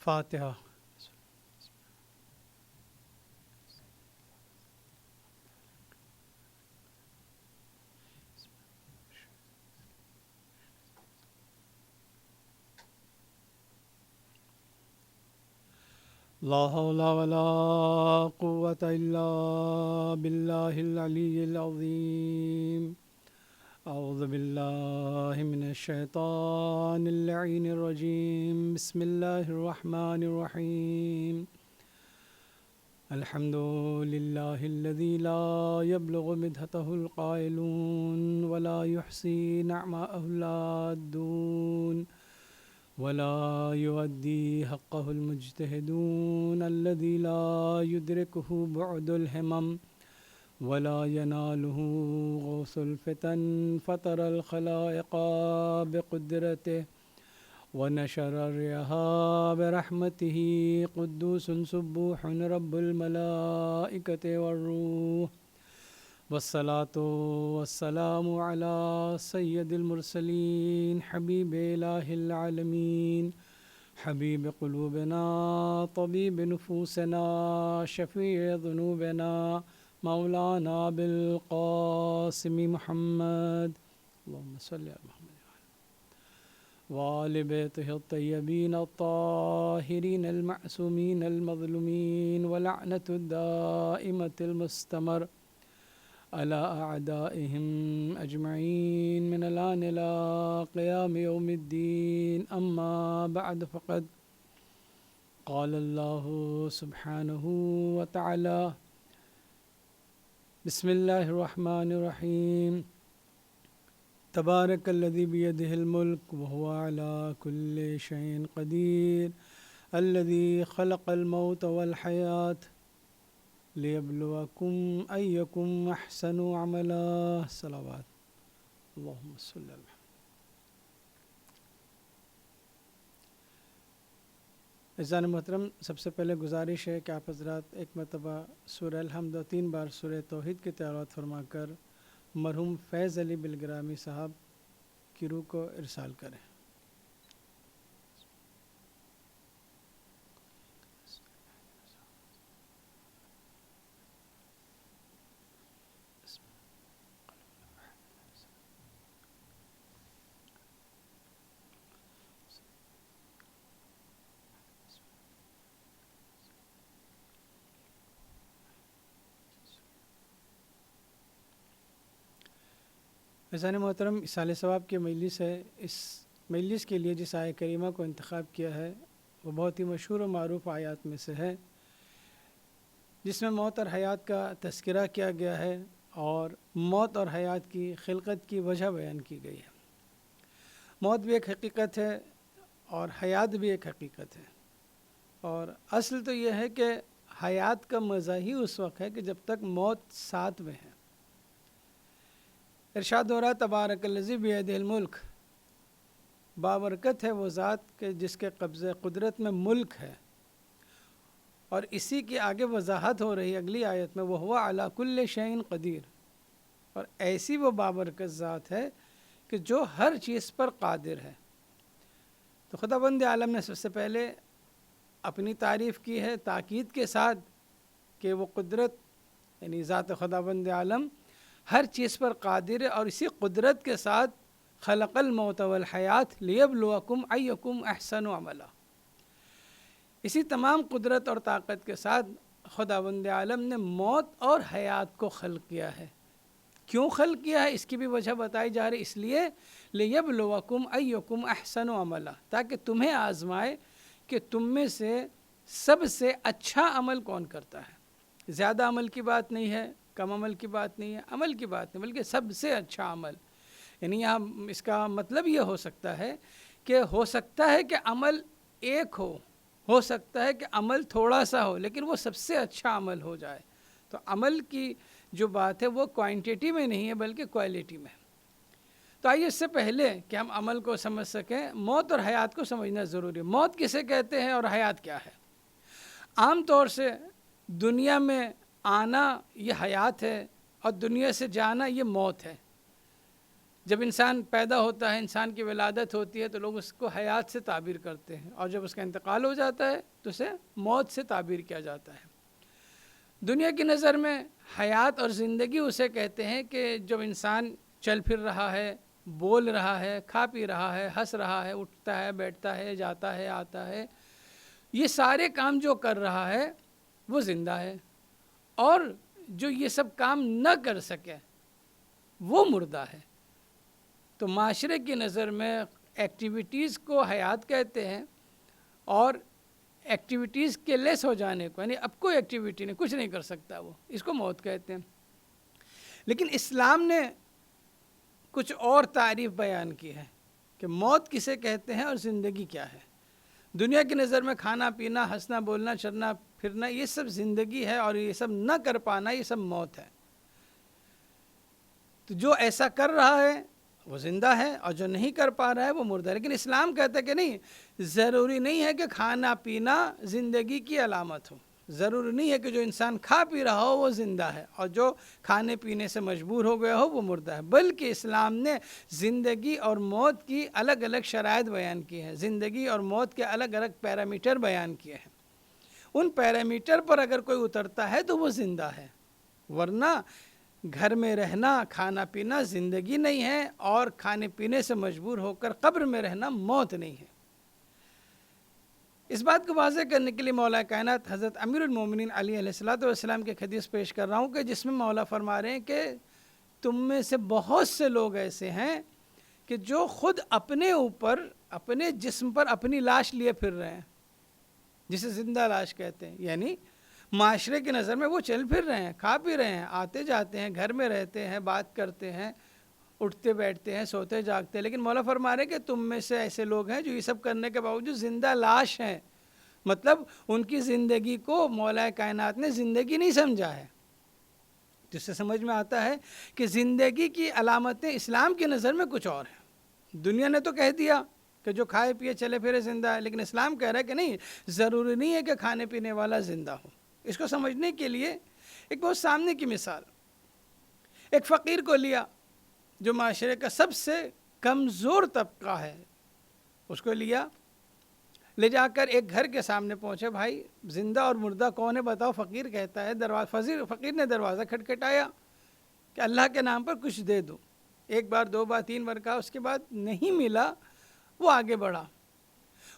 فاتحہ۔ لا حول ولا قوة إلا بالله العلي العظيم. أعوذ بالله من الشيطان اللعين الرجيم. بسم الله الرحمن الرحيم. الحمد لله الذي لا يبلغ مدحته القائلون ولا يحصي نعماءه العادون ولا يؤدي حقه المجتهدون الذي لا يدركه بعد الهمم ولا يناله غوث الفتن فطر الخلائق بقدرته ونشر الرياح برحمته قدوس سبوح رب الملائكة والروح والصلاة والسلام على سيد المرسلين حبيب إله العالمين حبيب قلوبنا طبيب نفوسنا شفيع ذنوبنا مولانا بالقاسم محمد اللهم صل على محمد وآل بيته الطيبين الطاهرين المعصومين المظلومين ولعنة الدائمة المستمر على أعدائهم أجمعين من الآن إلى قيام يوم الدين. أما بعد فقد قال الله سبحانه وتعالى بسم الله الرحمن الرحيم تبارك الذي بيده الملك وهو على كل شيء قدير الذي خلق الموت والحياة ليبلوكم أيكم أحسن عملا. صلوات اللهم صل على محمد. عزیزان محترم، سب سے پہلے گزارش ہے کہ آپ حضرات ایک مرتبہ سورہ الحمد و 3 بار سورہ توحید کی تلاوت فرما کر مرحوم فیض علی بلگرامی صاحب کی روح کو ارسال کریں. عزیزان محترم، اصالِ ثواب کی مجلس ہے. اس مجلس کے لیے جس آیہ کریمہ کو انتخاب کیا ہے وہ بہت ہی مشہور و معروف آیات میں سے ہے، جس میں موت اور حیات کا تذکرہ کیا گیا ہے اور موت اور حیات کی خلقت کی وجہ بیان کی گئی ہے. موت بھی ایک حقیقت ہے اور حیات بھی ایک حقیقت ہے، اور اصل تو یہ ہے کہ حیات کا مزہ ہی اس وقت ہے کہ جب تک موت ساتھ میں ہے. ارشاد ہو رہا تبارک الذی بیدہ الملک، بابرکت ہے وہ ذات کہ جس کے قبضہ قدرت میں ملک ہے. اور اسی کی آگے وضاحت ہو رہی اگلی آیت میں وَهُوَ عَلَى كُلِّ شَيْءٍ قدیر، اور ایسی وہ بابرکت ذات ہے کہ جو ہر چیز پر قادر ہے. تو خداوند عالم نے سب سے پہلے اپنی تعریف کی ہے تاکید کے ساتھ کہ وہ قدرت یعنی ذات خداوند عالم ہر چیز پر قادر ہے، اور اسی قدرت کے ساتھ خلق الموت والحیات لیبلوکم ایکم احسن عملا. اسی تمام قدرت اور طاقت کے ساتھ خداوند عالم نے موت اور حیات کو خلق کیا ہے. کیوں خلق کیا ہے اس کی بھی وجہ بتائی جا رہی، اس لیے لیبلوکم ایکم احسن عملا، تاکہ تمہیں آزمائے کہ تم میں سے سب سے اچھا عمل کون کرتا ہے. زیادہ عمل کی بات نہیں ہے، کم عمل کی بات نہیں ہے، عمل کی بات نہیں بلکہ سب سے اچھا عمل. یعنی یہاں اس کا مطلب یہ ہو سکتا ہے کہ ہو سکتا ہے کہ عمل ایک ہو سکتا ہے کہ عمل تھوڑا سا ہو، لیکن وہ سب سے اچھا عمل ہو جائے. تو عمل کی جو بات ہے وہ کوانٹٹی میں نہیں ہے بلکہ کوالٹی میں. تو آئیے اس سے پہلے کہ ہم عمل کو سمجھ سکیں موت اور حیات کو سمجھنا ضروری ہے. موت کسے کہتے ہیں اور حیات کیا ہے؟ عام طور سے دنیا میں آنا یہ حیات ہے اور دنیا سے جانا یہ موت ہے. جب انسان پیدا ہوتا ہے، انسان کی ولادت ہوتی ہے تو لوگ اس کو حیات سے تعبیر کرتے ہیں، اور جب اس کا انتقال ہو جاتا ہے تو اسے موت سے تعبیر کیا جاتا ہے۔ دنیا کی نظر میں حیات اور زندگی اسے کہتے ہیں کہ جب انسان چل پھر رہا ہے، بول رہا ہے، کھا پی رہا ہے، ہنس رہا ہے، اٹھتا ہے، بیٹھتا ہے، جاتا ہے، آتا ہے، یہ سارے کام جو کر رہا ہے وہ زندہ ہے، اور جو یہ سب کام نہ کر سکے وہ مردہ ہے۔ تو معاشرے کی نظر میں ایکٹیویٹیز کو حیات کہتے ہیں، اور ایکٹیویٹیز کے لیس ہو جانے کو، یعنی اب کوئی ایکٹیویٹی نہیں، کچھ نہیں کر سکتا وہ، اس کو موت کہتے ہیں۔ لیکن اسلام نے کچھ اور تعریف بیان کی ہے کہ موت کسے کہتے ہیں اور زندگی کیا ہے۔ دنیا کی نظر میں کھانا پینا، ہنسنا بولنا، چلنا پھرنا، یہ سب زندگی ہے، اور یہ سب نہ کر پانا یہ سب موت ہے۔ تو جو ایسا کر رہا ہے وہ زندہ ہے، اور جو نہیں کر پا رہا ہے وہ مردہ ہے۔ لیکن اسلام کہتا ہے کہ نہیں، ضروری نہیں ہے کہ کھانا پینا زندگی کی علامت ہو، ضروری نہیں ہے کہ جو انسان کھا پی رہا ہو وہ زندہ ہے، اور جو کھانے پینے سے مجبور ہو گیا ہو وہ مردہ ہے، بلکہ اسلام نے زندگی اور موت کی الگ الگ شرائط بیان کی ہیں، زندگی اور موت کے الگ الگ پیرامیٹر بیان کیے ہیں۔ ان پیرامیٹر پر اگر کوئی اترتا ہے تو وہ زندہ ہے، ورنہ گھر میں رہنا، کھانا پینا زندگی نہیں ہے، اور کھانے پینے سے مجبور ہو کر قبر میں رہنا موت نہیں ہے۔ اس بات کو واضح کرنے کے لیے مولا کائنات حضرت امیر المومنین علی علیہ السلام کی ایک حدیث پیش کر رہا ہوں کہ جس میں مولا فرما رہے ہیں کہ تم میں سے بہت سے لوگ ایسے ہیں کہ جو خود اپنے اوپر، اپنے جسم پر اپنی لاش لیے پھر رہے ہیں، جسے زندہ لاش کہتے ہیں، یعنی معاشرے کی نظر میں وہ چل پھر رہے ہیں، کھا پی رہے ہیں، آتے جاتے ہیں، گھر میں رہتے ہیں، بات کرتے ہیں، اٹھتے بیٹھتے ہیں، سوتے جاگتے ہیں، لیکن مولا فرما رہے کہ تم میں سے ایسے لوگ ہیں جو یہ سب کرنے کے باوجود زندہ لاش ہیں، مطلب ان کی زندگی کو مولا کائنات نے زندگی نہیں سمجھا ہے۔ جس سے سمجھ میں آتا ہے کہ زندگی کی علامتیں اسلام کی نظر میں کچھ اور ہیں۔ دنیا نے تو کہہ دیا کہ جو کھائے پیے چلے پھرے زندہ ہے، لیکن اسلام کہہ رہا ہے کہ نہیں، ضروری نہیں ہے کہ کھانے پینے والا زندہ ہو۔ اس کو سمجھنے کے لیے ایک بہت سامنے کی مثال، ایک فقیر کو لیا جو معاشرے کا سب سے کمزور طبقہ ہے، اس کو لیا، لے جا کر ایک گھر کے سامنے پہنچے، بھائی زندہ اور مردہ کون ہے بتاؤ؟ فقیر کہتا ہے، فقیر نے دروازہ کھٹکھٹایا کہ اللہ کے نام پر کچھ دے دو، ایک بار، دو بار، تین بار کہا، اس کے بعد نہیں ملا، وہ آگے بڑھا،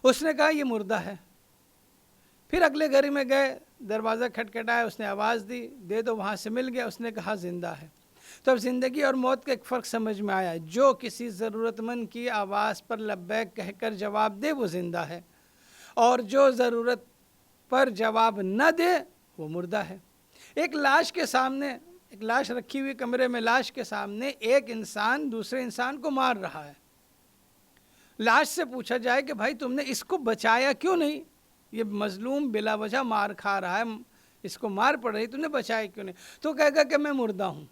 اس نے کہا یہ مردہ ہے۔ پھر اگلے گھر میں گئے، دروازہ کھٹکھٹایا، اس نے آواز دی، دے دو، وہاں سے مل گیا، اس نے کہا زندہ ہے۔ تو اب زندگی اور موت کا ایک فرق سمجھ میں آیا، جو کسی ضرورت مند کی آواز پر لبیک کہہ کر جواب دے وہ زندہ ہے، اور جو ضرورت پر جواب نہ دے وہ مردہ ہے۔ ایک لاش کے سامنے، ایک لاش رکھی ہوئی کمرے میں، لاش کے سامنے ایک انسان دوسرے انسان کو مار رہا ہے۔ لاش سے پوچھا جائے کہ بھائی تم نے اس کو بچایا کیوں نہیں؟ یہ مظلوم بلا وجہ مار کھا رہا ہے، اس کو مار پڑ رہی، تم نے بچایا کیوں نہیں؟ تو کہے گا کہ میں مردہ ہوں۔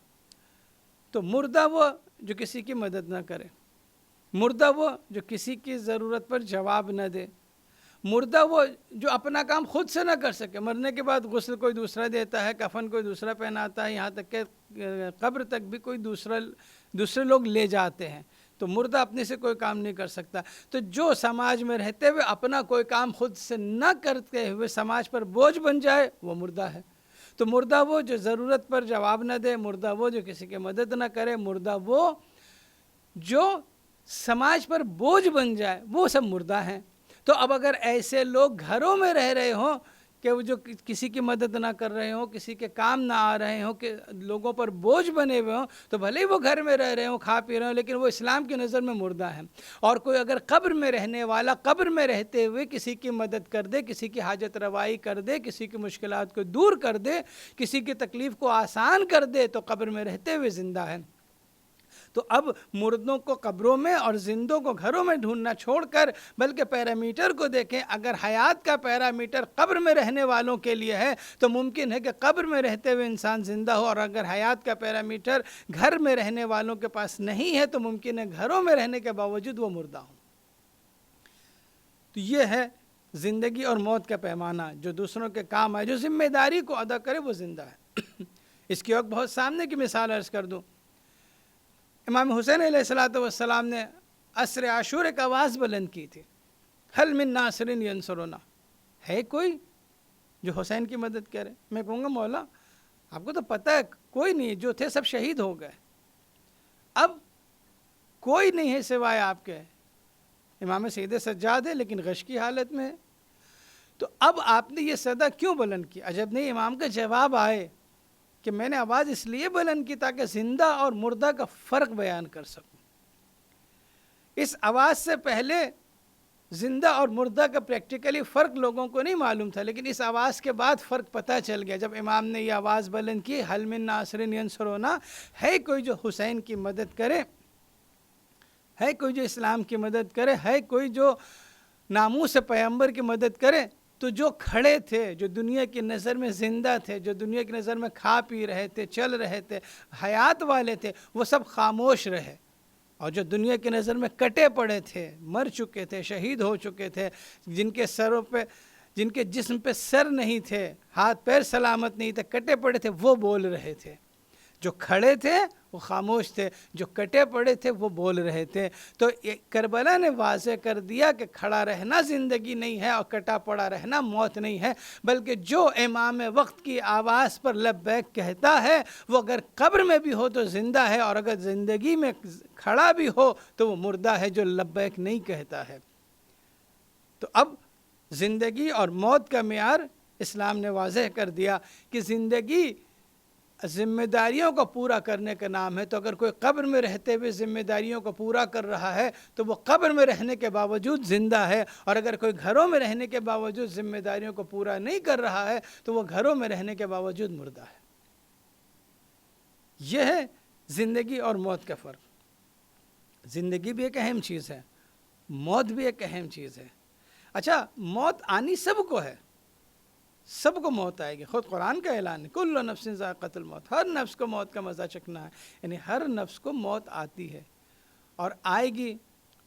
تو مردہ وہ جو کسی کی مدد نہ کرے، مردہ وہ جو کسی کی ضرورت پر جواب نہ دے، مردہ وہ جو اپنا کام خود سے نہ کر سکے، مرنے کے بعد غسل کوئی دوسرا دیتا ہے، کفن کوئی دوسرا پہناتا ہے، یہاں تک کہ قبر تک بھی کوئی دوسرے لوگ لے جاتے ہیں، تو مردہ اپنے سے کوئی کام نہیں کر سکتا۔ تو جو سماج میں رہتے ہوئے اپنا کوئی کام خود سے نہ کرتے ہوئے سماج پر بوجھ بن جائے وہ مردہ ہے۔ تو مردہ وہ جو ضرورت پر جواب نہ دے، مردہ وہ جو کسی کی مدد نہ کرے، مردہ وہ جو سماج پر بوجھ بن جائے، وہ سب مردہ ہیں۔ تو اب اگر ایسے لوگ گھروں میں رہ رہے ہوں کہ وہ جو کسی کی مدد نہ کر رہے ہوں، کسی کے کام نہ آ رہے ہوں، کہ لوگوں پر بوجھ بنے ہوئے ہوں، تو بھلے ہی وہ گھر میں رہ رہے ہوں، کھا پی رہے ہوں، لیکن وہ اسلام کی نظر میں مردہ ہیں۔ اور کوئی اگر قبر میں رہنے والا قبر میں رہتے ہوئے کسی کی مدد کر دے، کسی کی حاجت روائی کر دے، کسی کی مشکلات کو دور کر دے، کسی کی تکلیف کو آسان کر دے، تو قبر میں رہتے ہوئے زندہ ہے۔ تو اب مردوں کو قبروں میں اور زندوں کو گھروں میں ڈھونڈنا چھوڑ کر بلکہ پیرامیٹر کو دیکھیں۔ اگر حیات کا پیرامیٹر قبر میں رہنے والوں کے لیے ہے تو ممکن ہے کہ قبر میں رہتے ہوئے انسان زندہ ہو، اور اگر حیات کا پیرامیٹر گھر میں رہنے والوں کے پاس نہیں ہے تو ممکن ہے گھروں میں رہنے کے باوجود وہ مردہ ہوں۔ تو یہ ہے زندگی اور موت کا پیمانہ، جو دوسروں کے کام آئے، جو ذمہ داری کو ادا کرے وہ زندہ ہے۔ اس کی ایک بہت سامنے کی مثال عرض کر دوں۔ امام حسین علیہ الصلوۃ والسلام نے عصر عاشور ایک آواز بلند کی تھی، حل من ناصر ینصرنا، ہے کوئی جو حسین کی مدد کرے؟ میں کہوں گا مولا آپ کو تو پتہ ہے کوئی نہیں، جو تھے سب شہید ہو گئے، اب کوئی نہیں ہے سوائے آپ کے۔ امام سید سجاد ہے لیکن غش کی حالت میں ہے، تو اب آپ نے یہ صدا کیوں بلند کی؟ عجب نہیں امام کا جواب آئے کہ میں نے آواز اس لیے بلند کی تاکہ زندہ اور مردہ کا فرق بیان کر سکوں۔ اس آواز سے پہلے زندہ اور مردہ کا پریکٹیکلی فرق لوگوں کو نہیں معلوم تھا، لیکن اس آواز کے بعد فرق پتہ چل گیا جب امام نے یہ آواز بلند کی، حل من ناصر ینصرنا، ہے کوئی جو حسین کی مدد کرے، ہے کوئی جو اسلام کی مدد کرے، ہے کوئی جو ناموس پیغمبر کی مدد کرے؟ تو جو کھڑے تھے، جو دنیا کی نظر میں زندہ تھے، جو دنیا کی نظر میں کھا پی رہے تھے، چل رہے تھے، حیات والے تھے، وہ سب خاموش رہے، اور جو دنیا کی نظر میں کٹے پڑے تھے، مر چکے تھے، شہید ہو چکے تھے، جن کے سروں پہ، جن کے جسم پہ سر نہیں تھے، ہاتھ پیر سلامت نہیں تھے، کٹے پڑے تھے، وہ بول رہے تھے۔ جو کھڑے تھے وہ خاموش تھے، جو کٹے پڑے تھے وہ بول رہے تھے۔ تو کربلا نے واضح کر دیا کہ کھڑا رہنا زندگی نہیں ہے اور کٹا پڑا رہنا موت نہیں ہے، بلکہ جو امام وقت کی آواز پر لبیک کہتا ہے وہ اگر قبر میں بھی ہو تو زندہ ہے، اور اگر زندگی میں کھڑا بھی ہو تو وہ مردہ ہے جو لبیک نہیں کہتا ہے۔ تو اب زندگی اور موت کا معیار اسلام نے واضح کر دیا کہ زندگی ذمہ داریوں کو پورا کرنے کا نام ہے، تو اگر کوئی قبر میں رہتے ہوئے ذمہ داریوں کو پورا کر رہا ہے تو وہ قبر میں رہنے کے باوجود زندہ ہے، اور اگر کوئی گھروں میں رہنے کے باوجود ذمہ داریوں کو پورا نہیں کر رہا ہے تو وہ گھروں میں رہنے کے باوجود مردہ ہے۔ یہ ہے زندگی اور موت کا فرق۔ زندگی بھی ایک اہم چیز ہے، موت بھی ایک اہم چیز ہے۔ اچھا، موت آنی سب کو ہے، سب کو موت آئے گی، خود قرآن کا اعلان ہے، کل نفس ذائقۃ الموت، ہر نفس کو موت کا مزہ چکھنا ہے، یعنی ہر نفس کو موت آتی ہے اور آئے گی،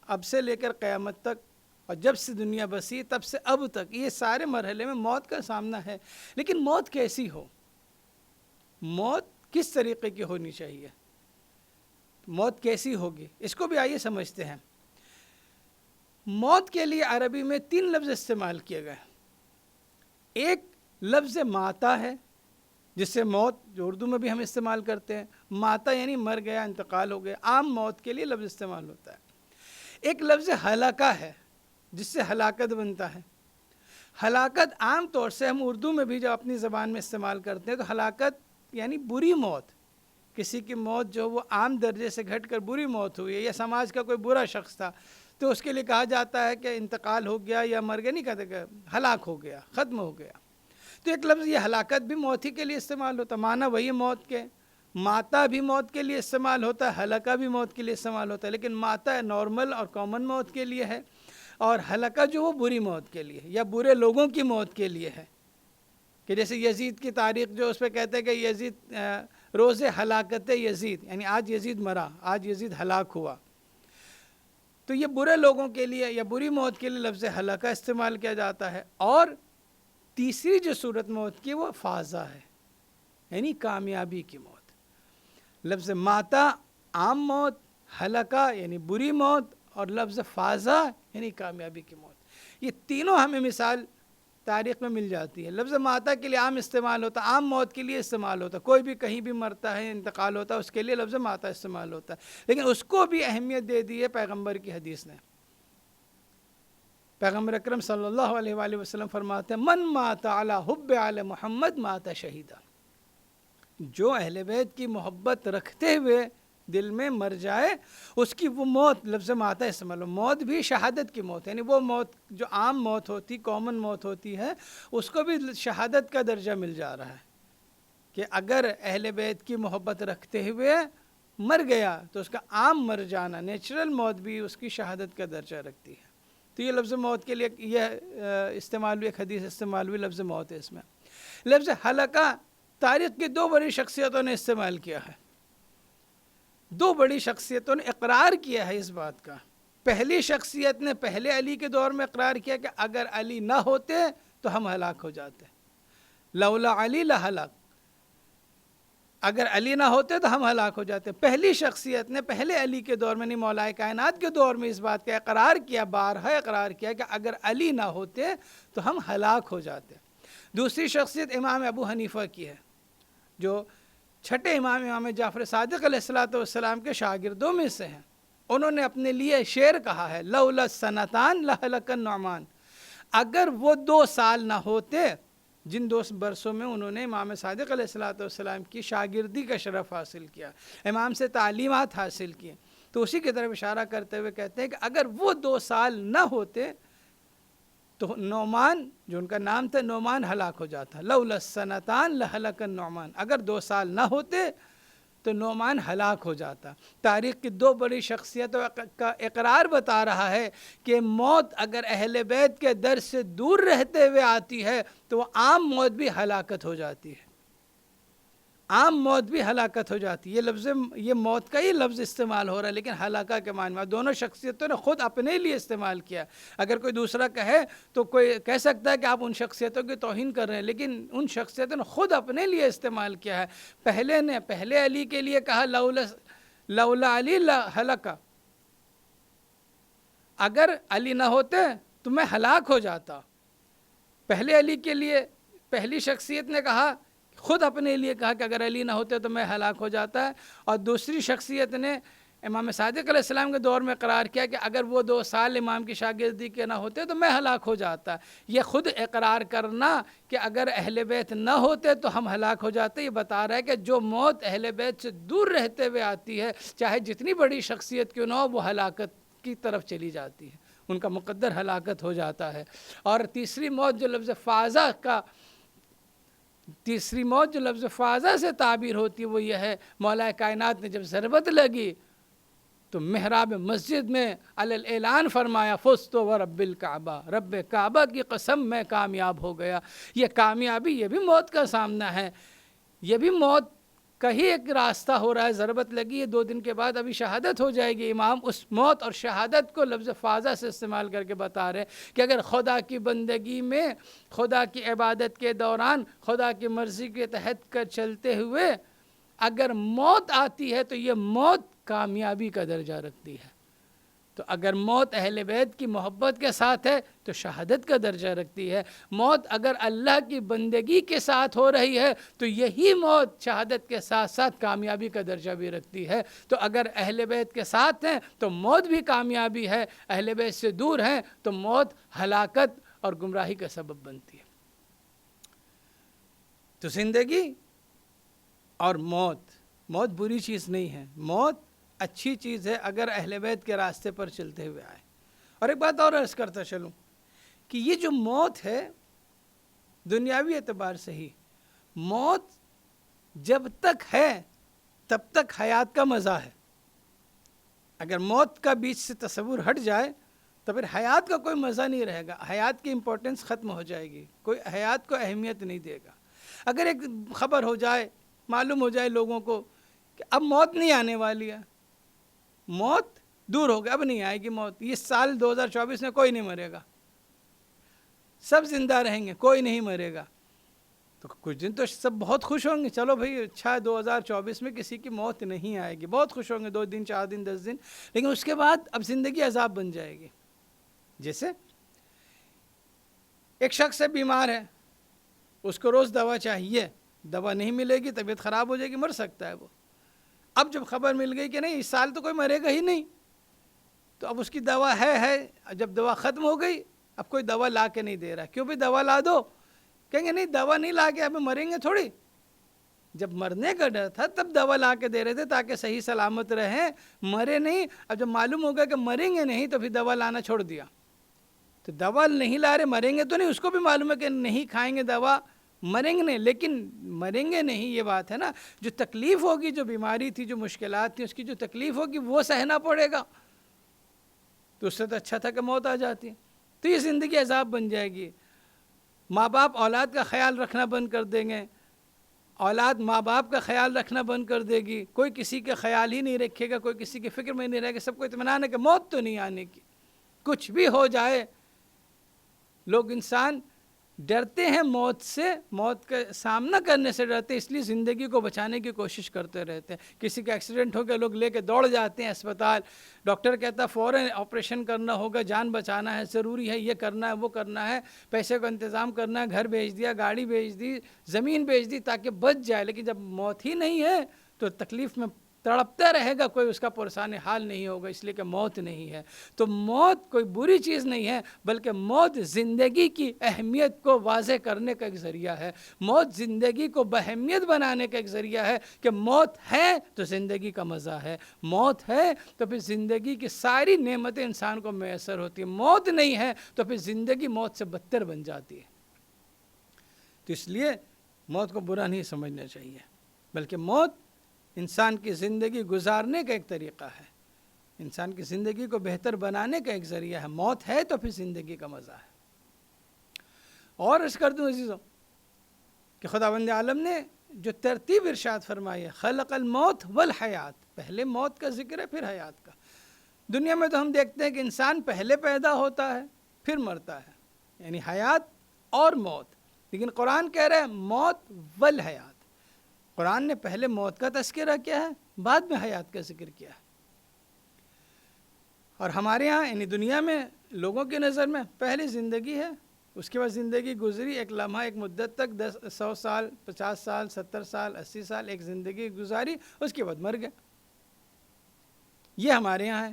اب سے لے کر قیامت تک، اور جب سے دنیا بسی تب سے اب تک، یہ سارے مرحلے میں موت کا سامنا ہے۔ لیکن موت کیسی ہو؟ موت کس طریقے کی ہونی چاہیے؟ موت کیسی ہوگی؟ اس کو بھی آئیے سمجھتے ہیں۔ موت کے لیے عربی میں 3 لفظ استعمال کیے گئے۔ ایک لفظ ماتا ہے، جس سے موت، جو اردو میں بھی ہم استعمال کرتے ہیں، ماتا یعنی مر گیا، انتقال ہو گیا، عام موت کے لیے لفظ استعمال ہوتا ہے۔ ایک لفظ ہلاکہ ہے، جس سے ہلاکت بنتا ہے۔ ہلاکت عام طور سے ہم اردو میں بھی جب اپنی زبان میں استعمال کرتے ہیں تو ہلاکت یعنی بری موت، کسی کی موت جو وہ عام درجے سے گھٹ کر بری موت ہوئی ہے، یا سماج کا کوئی برا شخص تھا تو اس کے لیے کہا جاتا ہے کہ انتقال ہو گیا یا مر گیا، نہیں کہتے کہ ہلاک ہو گیا، ختم ہو گیا۔ تو ایک لفظ یہ ہلاکت بھی موت ہی کے لیے استعمال ہوتا ہے، معنی وہی موت کے۔ ماتا بھی موت کے لیے استعمال ہوتا ہے، ہلاکہ بھی موت کے لیے استعمال ہوتا ہے، لیکن ماتا نارمل اور کامن موت کے لیے ہے، اور ہلاکہ جو وہ بری موت کے لیے یا برے لوگوں کی موت کے لیے ہے۔ کہ جیسے یزید کی تاریخ جو اس پہ کہتے ہیں کہ یزید روز ہلاکت یزید، یعنی آج یزید مرا، آج یزید ہلاک ہوا۔ تو یہ برے لوگوں کے لیے یا بری موت کے لیے لفظ ہلاکہ استعمال کیا جاتا ہے۔ اور تیسری جو صورت موت کی وہ فازہ ہے، یعنی کامیابی کی موت۔ لفظ ماتا عام موت، ہلاکہ یعنی بری موت، اور لفظ فازہ یعنی کامیابی کی موت۔ یہ تینوں ہمیں مثال تاریخ میں مل جاتی ہے۔ لفظ ماتا کے لیے عام استعمال ہوتا ہے، عام موت کے لیے استعمال ہوتا ہے، کوئی بھی کہیں بھی مرتا ہے، انتقال ہوتا ہے، اس کے لیے لفظ ماتا استعمال ہوتا ہے۔ لیکن اس کو بھی اہمیت دے دی ہے پیغمبر کی حدیث نے۔ پیغمبر اکرم صلی اللہ علیہ وآلہ وسلم فرماتے ہیں، من مات علی حب آل محمد مات شہیدا، جو اہل بیت کی محبت رکھتے ہوئے دل میں مر جائے اس کی وہ موت، لفظ ماتا استعمال ہو، موت بھی شہادت کی موت، یعنی وہ موت جو عام موت ہوتی، کامن موت ہوتی ہے، اس کو بھی شہادت کا درجہ مل جا رہا ہے کہ اگر اہل بیت کی محبت رکھتے ہوئے مر گیا تو اس کا عام مر جانا، نیچرل موت بھی اس کی شہادت کا درجہ رکھتی ہے۔ تو یہ لفظ موت کے لیے یہ استعمال ہوئی، ایک حدیث استعمال ہوئی، لفظ موت ہے اس میں۔ لفظ ہلاکہ تاریخ کی 2 بڑی شخصیتوں نے استعمال کیا ہے، 2 بڑی شخصیتوں نے اقرار کیا ہے اس بات کا۔ پہلی شخصیت نے پہلے علی کے دور میں اقرار کیا کہ اگر علی نہ ہوتے تو ہم ہلاک ہو جاتے، لولا علی لہلک، اگر علی نہ ہوتے تو ہم ہلاک ہو جاتے. پہلی شخصیت نے پہلے علی کے دور میں نہیں مولا کائنات کے دور میں اس بات کا اقرار کیا, بارہا اقرار کیا کہ اگر علی نہ ہوتے تو ہم ہلاک ہو جاتے. دوسری شخصیت امام ابو حنیفہ کی ہے, جو چھٹے امام جعفر صادق علیہ السلام کے شاگردوں میں سے ہیں. انہوں نے اپنے لیے شعر کہا ہے, لولا السنتان لہلک النعمان. اگر وہ 2 سال نہ ہوتے جن 2 برسوں میں انہوں نے امام صادق علیہ السلام کی شاگردی کا شرف حاصل کیا, امام سے تعلیمات حاصل کی, تو اسی کی طرف اشارہ کرتے ہوئے کہتے ہیں کہ اگر وہ 2 سال نہ ہوتے تو نعمان, جو ان کا نام تھا نعمان, ہلاک ہو جاتا. لولا السنتان لہلک النعمان. اگر 2 سال نہ ہوتے تو نعمان ہلاک ہو جاتا. تاریخ کی 2 بڑی شخصیتوں کا اقرار بتا رہا ہے کہ موت اگر اہل بیت کے در سے دور رہتے ہوئے آتی ہے تو وہ عام موت بھی ہلاکت ہو جاتی ہے, عام موت بھی ہلاکت ہو جاتی ہے. یہ موت کا ہی لفظ استعمال ہو رہا ہے, لیکن ہلاکہ کے معنی میں دونوں شخصیتوں نے خود اپنے لیے استعمال کیا. اگر کوئی دوسرا کہے تو کوئی کہہ سکتا ہے کہ آپ ان شخصیتوں کی توہین کر رہے ہیں, لیکن ان شخصیتوں نے خود اپنے لیے استعمال کیا ہے. پہلے علی کے لیے کہا لولا علی لہلکا, اگر علی نہ ہوتے تو میں ہلاک ہو جاتا. پہلے علی کے لیے پہلی شخصیت نے کہا, خود اپنے لیے کہا کہ اگر علی نہ ہوتے تو میں ہلاک ہو جاتا ہے, اور دوسری شخصیت نے امام صادق علیہ السلام کے دور میں قرار کیا کہ اگر وہ 2 سال امام کی شاگردی کے نہ ہوتے تو میں ہلاک ہو جاتا. یہ خود اقرار کرنا کہ اگر اہل بیت نہ ہوتے تو ہم ہلاک ہو جاتے, یہ بتا رہا ہے کہ جو موت اہل بیت سے دور رہتے ہوئے آتی ہے, چاہے جتنی بڑی شخصیت کیوں نہ ہو, وہ ہلاکت کی طرف چلی جاتی ہے, ان کا مقدر ہلاکت ہو جاتا ہے. اور تیسری موت جو لفظ فازہ سے تعبیر ہوتی ہے وہ یہ ہے, مولا کائنات نے جب ضربت لگی تو محراب مسجد میں علی الاعلان فرمایا, فزت ورب الکعبہ, رب کعبہ کی قسم میں کامیاب ہو گیا. یہ کامیابی, یہ بھی موت کا سامنا ہے, یہ بھی موت کا ہی ایک راستہ ہو رہا ہے. ضربت لگی ہے, 2 دن کے بعد ابھی شہادت ہو جائے گی. امام اس موت اور شہادت کو لفظ فازہ سے استعمال کر کے بتا رہے ہیں کہ اگر خدا کی بندگی میں, خدا کی عبادت کے دوران, خدا کی مرضی کے تحت کر چلتے ہوئے اگر موت آتی ہے تو یہ موت کامیابی کا درجہ رکھتی ہے. تو اگر موت اہل بیت کی محبت کے ساتھ ہے تو شہادت کا درجہ رکھتی ہے. موت اگر اللہ کی بندگی کے ساتھ ہو رہی ہے تو یہی موت شہادت کے ساتھ ساتھ کامیابی کا درجہ بھی رکھتی ہے. تو اگر اہل بیت کے ساتھ ہیں تو موت بھی کامیابی ہے, اہل بیت سے دور ہیں تو موت ہلاکت اور گمراہی کا سبب بنتی ہے. تو زندگی اور موت بری چیز نہیں ہے, موت اچھی چیز ہے اگر اہل بیت کے راستے پر چلتے ہوئے آئے. اور ایک بات اور عرض کرتا چلوں کہ یہ جو موت ہے دنیاوی اعتبار سے ہی, موت جب تک ہے تب تک حیات کا مزہ ہے. اگر موت کا بیچ سے تصور ہٹ جائے تو پھر حیات کا کوئی مزہ نہیں رہے گا, حیات کی امپورٹنس ختم ہو جائے گی, کوئی حیات کو اہمیت نہیں دے گا. اگر ایک خبر ہو جائے, معلوم ہو جائے لوگوں کو کہ اب موت نہیں آنے والی ہے, موت دور ہو گیا, اب نہیں آئے گی موت, اس سال 2024 میں کوئی نہیں مرے گا, سب زندہ رہیں گے, کوئی نہیں مرے گا, تو کچھ دن تو سب بہت خوش ہوں گے, چلو بھئی اچھا 2024 میں کسی کی موت نہیں آئے گی, بہت خوش ہوں گے, 2 دن 4 دن 10 دن. لیکن اس کے بعد اب زندگی عذاب بن جائے گی. جیسے ایک شخص ہے, بیمار ہے, اس کو روز دوا چاہیے, دوا نہیں ملے گی, طبیعت خراب ہو جائے گی, مر سکتا ہے وہ. اب جب خبر مل گئی کہ نہیں اس سال تو کوئی مرے گا ہی نہیں, تو اب اس کی دوا ہے, جب دوا ختم ہو گئی اب کوئی دوا لا کے نہیں دے رہا. کیوں بھی دوا لا دو, کہیں گے نہیں دوا نہیں لا کے اب مریں گے تھوڑی. جب مرنے کا ڈر تھا تب دوا لا کے دے رہے تھے تاکہ صحیح سلامت رہیں, مرے نہیں. اب جب معلوم ہو گیا کہ مریں گے نہیں تو پھر دوا لانا چھوڑ دیا. تو دوا نہیں لا رہے, مریں گے تو نہیں, اس کو بھی معلوم ہے کہ نہیں کھائیں گے دوا مریں گے نہیں, لیکن مریں گے نہیں یہ بات ہے نا. جو تکلیف ہوگی, جو بیماری تھی, جو مشکلات تھیں, اس کی جو تکلیف ہوگی وہ سہنا پڑے گا. تو اس سے تو اچھا تھا کہ موت آ جاتی. تو یہ زندگی عذاب بن جائے گی. ماں باپ اولاد کا خیال رکھنا بند کر دیں گے, اولاد ماں باپ کا خیال رکھنا بند کر دے گی, کوئی کسی کا خیال ہی نہیں رکھے گا, کوئی کسی کی فکر میں نہیں رہے گا. سب کو اطمینان ہے کہ موت تو نہیں آنے کی, کچھ بھی ہو جائے. لوگ انسان ڈرتے ہیں موت سے، موت کا سامنا کرنے سے ڈرتے ہیں، اس لیے زندگی کو بچانے کی کوشش کرتے رہتے ہیں۔ کسی کا ایکسیڈنٹ ہو گیا، لوگ لے کے دوڑ جاتے ہیں اسپتال، ڈاکٹر کہتا ہے فوراً آپریشن کرنا ہوگا، جان بچانا ہے، ضروری ہے، یہ کرنا ہے، وہ کرنا ہے، پیسے کا انتظام کرنا ہے، گھر بھیج دیا، گاڑی بھیج دی، زمین بھیج دی تاکہ بچ جائے۔ لیکن جب موت ہی نہیں ہے تو تکلیف میں تڑپتا رہے گا، کوئی اس کا پرسان حال نہیں ہوگا، اس لیے کہ موت نہیں ہے۔ تو موت کوئی بری چیز نہیں ہے، بلکہ موت زندگی کی اہمیت کو واضح کرنے کا ایک ذریعہ ہے۔ موت زندگی کو باہمیت بنانے کا ایک ذریعہ ہے کہ موت ہے تو زندگی کا مزہ ہے، موت ہے تو پھر زندگی کی ساری نعمتیں انسان کو میسر ہوتی ہیں، موت نہیں ہے تو پھر زندگی موت سے بدتر بن جاتی ہے۔ تو اس لیے موت کو برا نہیں سمجھنا چاہیے، بلکہ موت انسان کی زندگی گزارنے کا ایک طریقہ ہے، انسان کی زندگی کو بہتر بنانے کا ایک ذریعہ ہے۔ موت ہے تو پھر زندگی کا مزہ ہے۔ اور عرض کر دوں عزیزوں کہ خداوند عالم نے جو ترتیب ارشاد فرمائی ہے، خلق الموت والحیات، پہلے موت کا ذکر ہے پھر حیات کا۔ دنیا میں تو ہم دیکھتے ہیں کہ انسان پہلے پیدا ہوتا ہے پھر مرتا ہے، یعنی حیات اور موت، لیکن قرآن کہہ رہا ہے موت والحیات۔ قرآن نے پہلے موت کا تذکرہ کیا ہے، بعد میں حیات کا ذکر کیا ہے۔ اور ہمارے ہاں یعنی دنیا میں لوگوں کی نظر میں پہلی زندگی ہے، اس کے بعد زندگی گزری، ایک لمحہ، ایک مدت تک 100 سال، 50 سال، 70 سال، 80 سال ایک زندگی گزاری، اس کے بعد مر گئے۔ یہ ہمارے یہاں ہے۔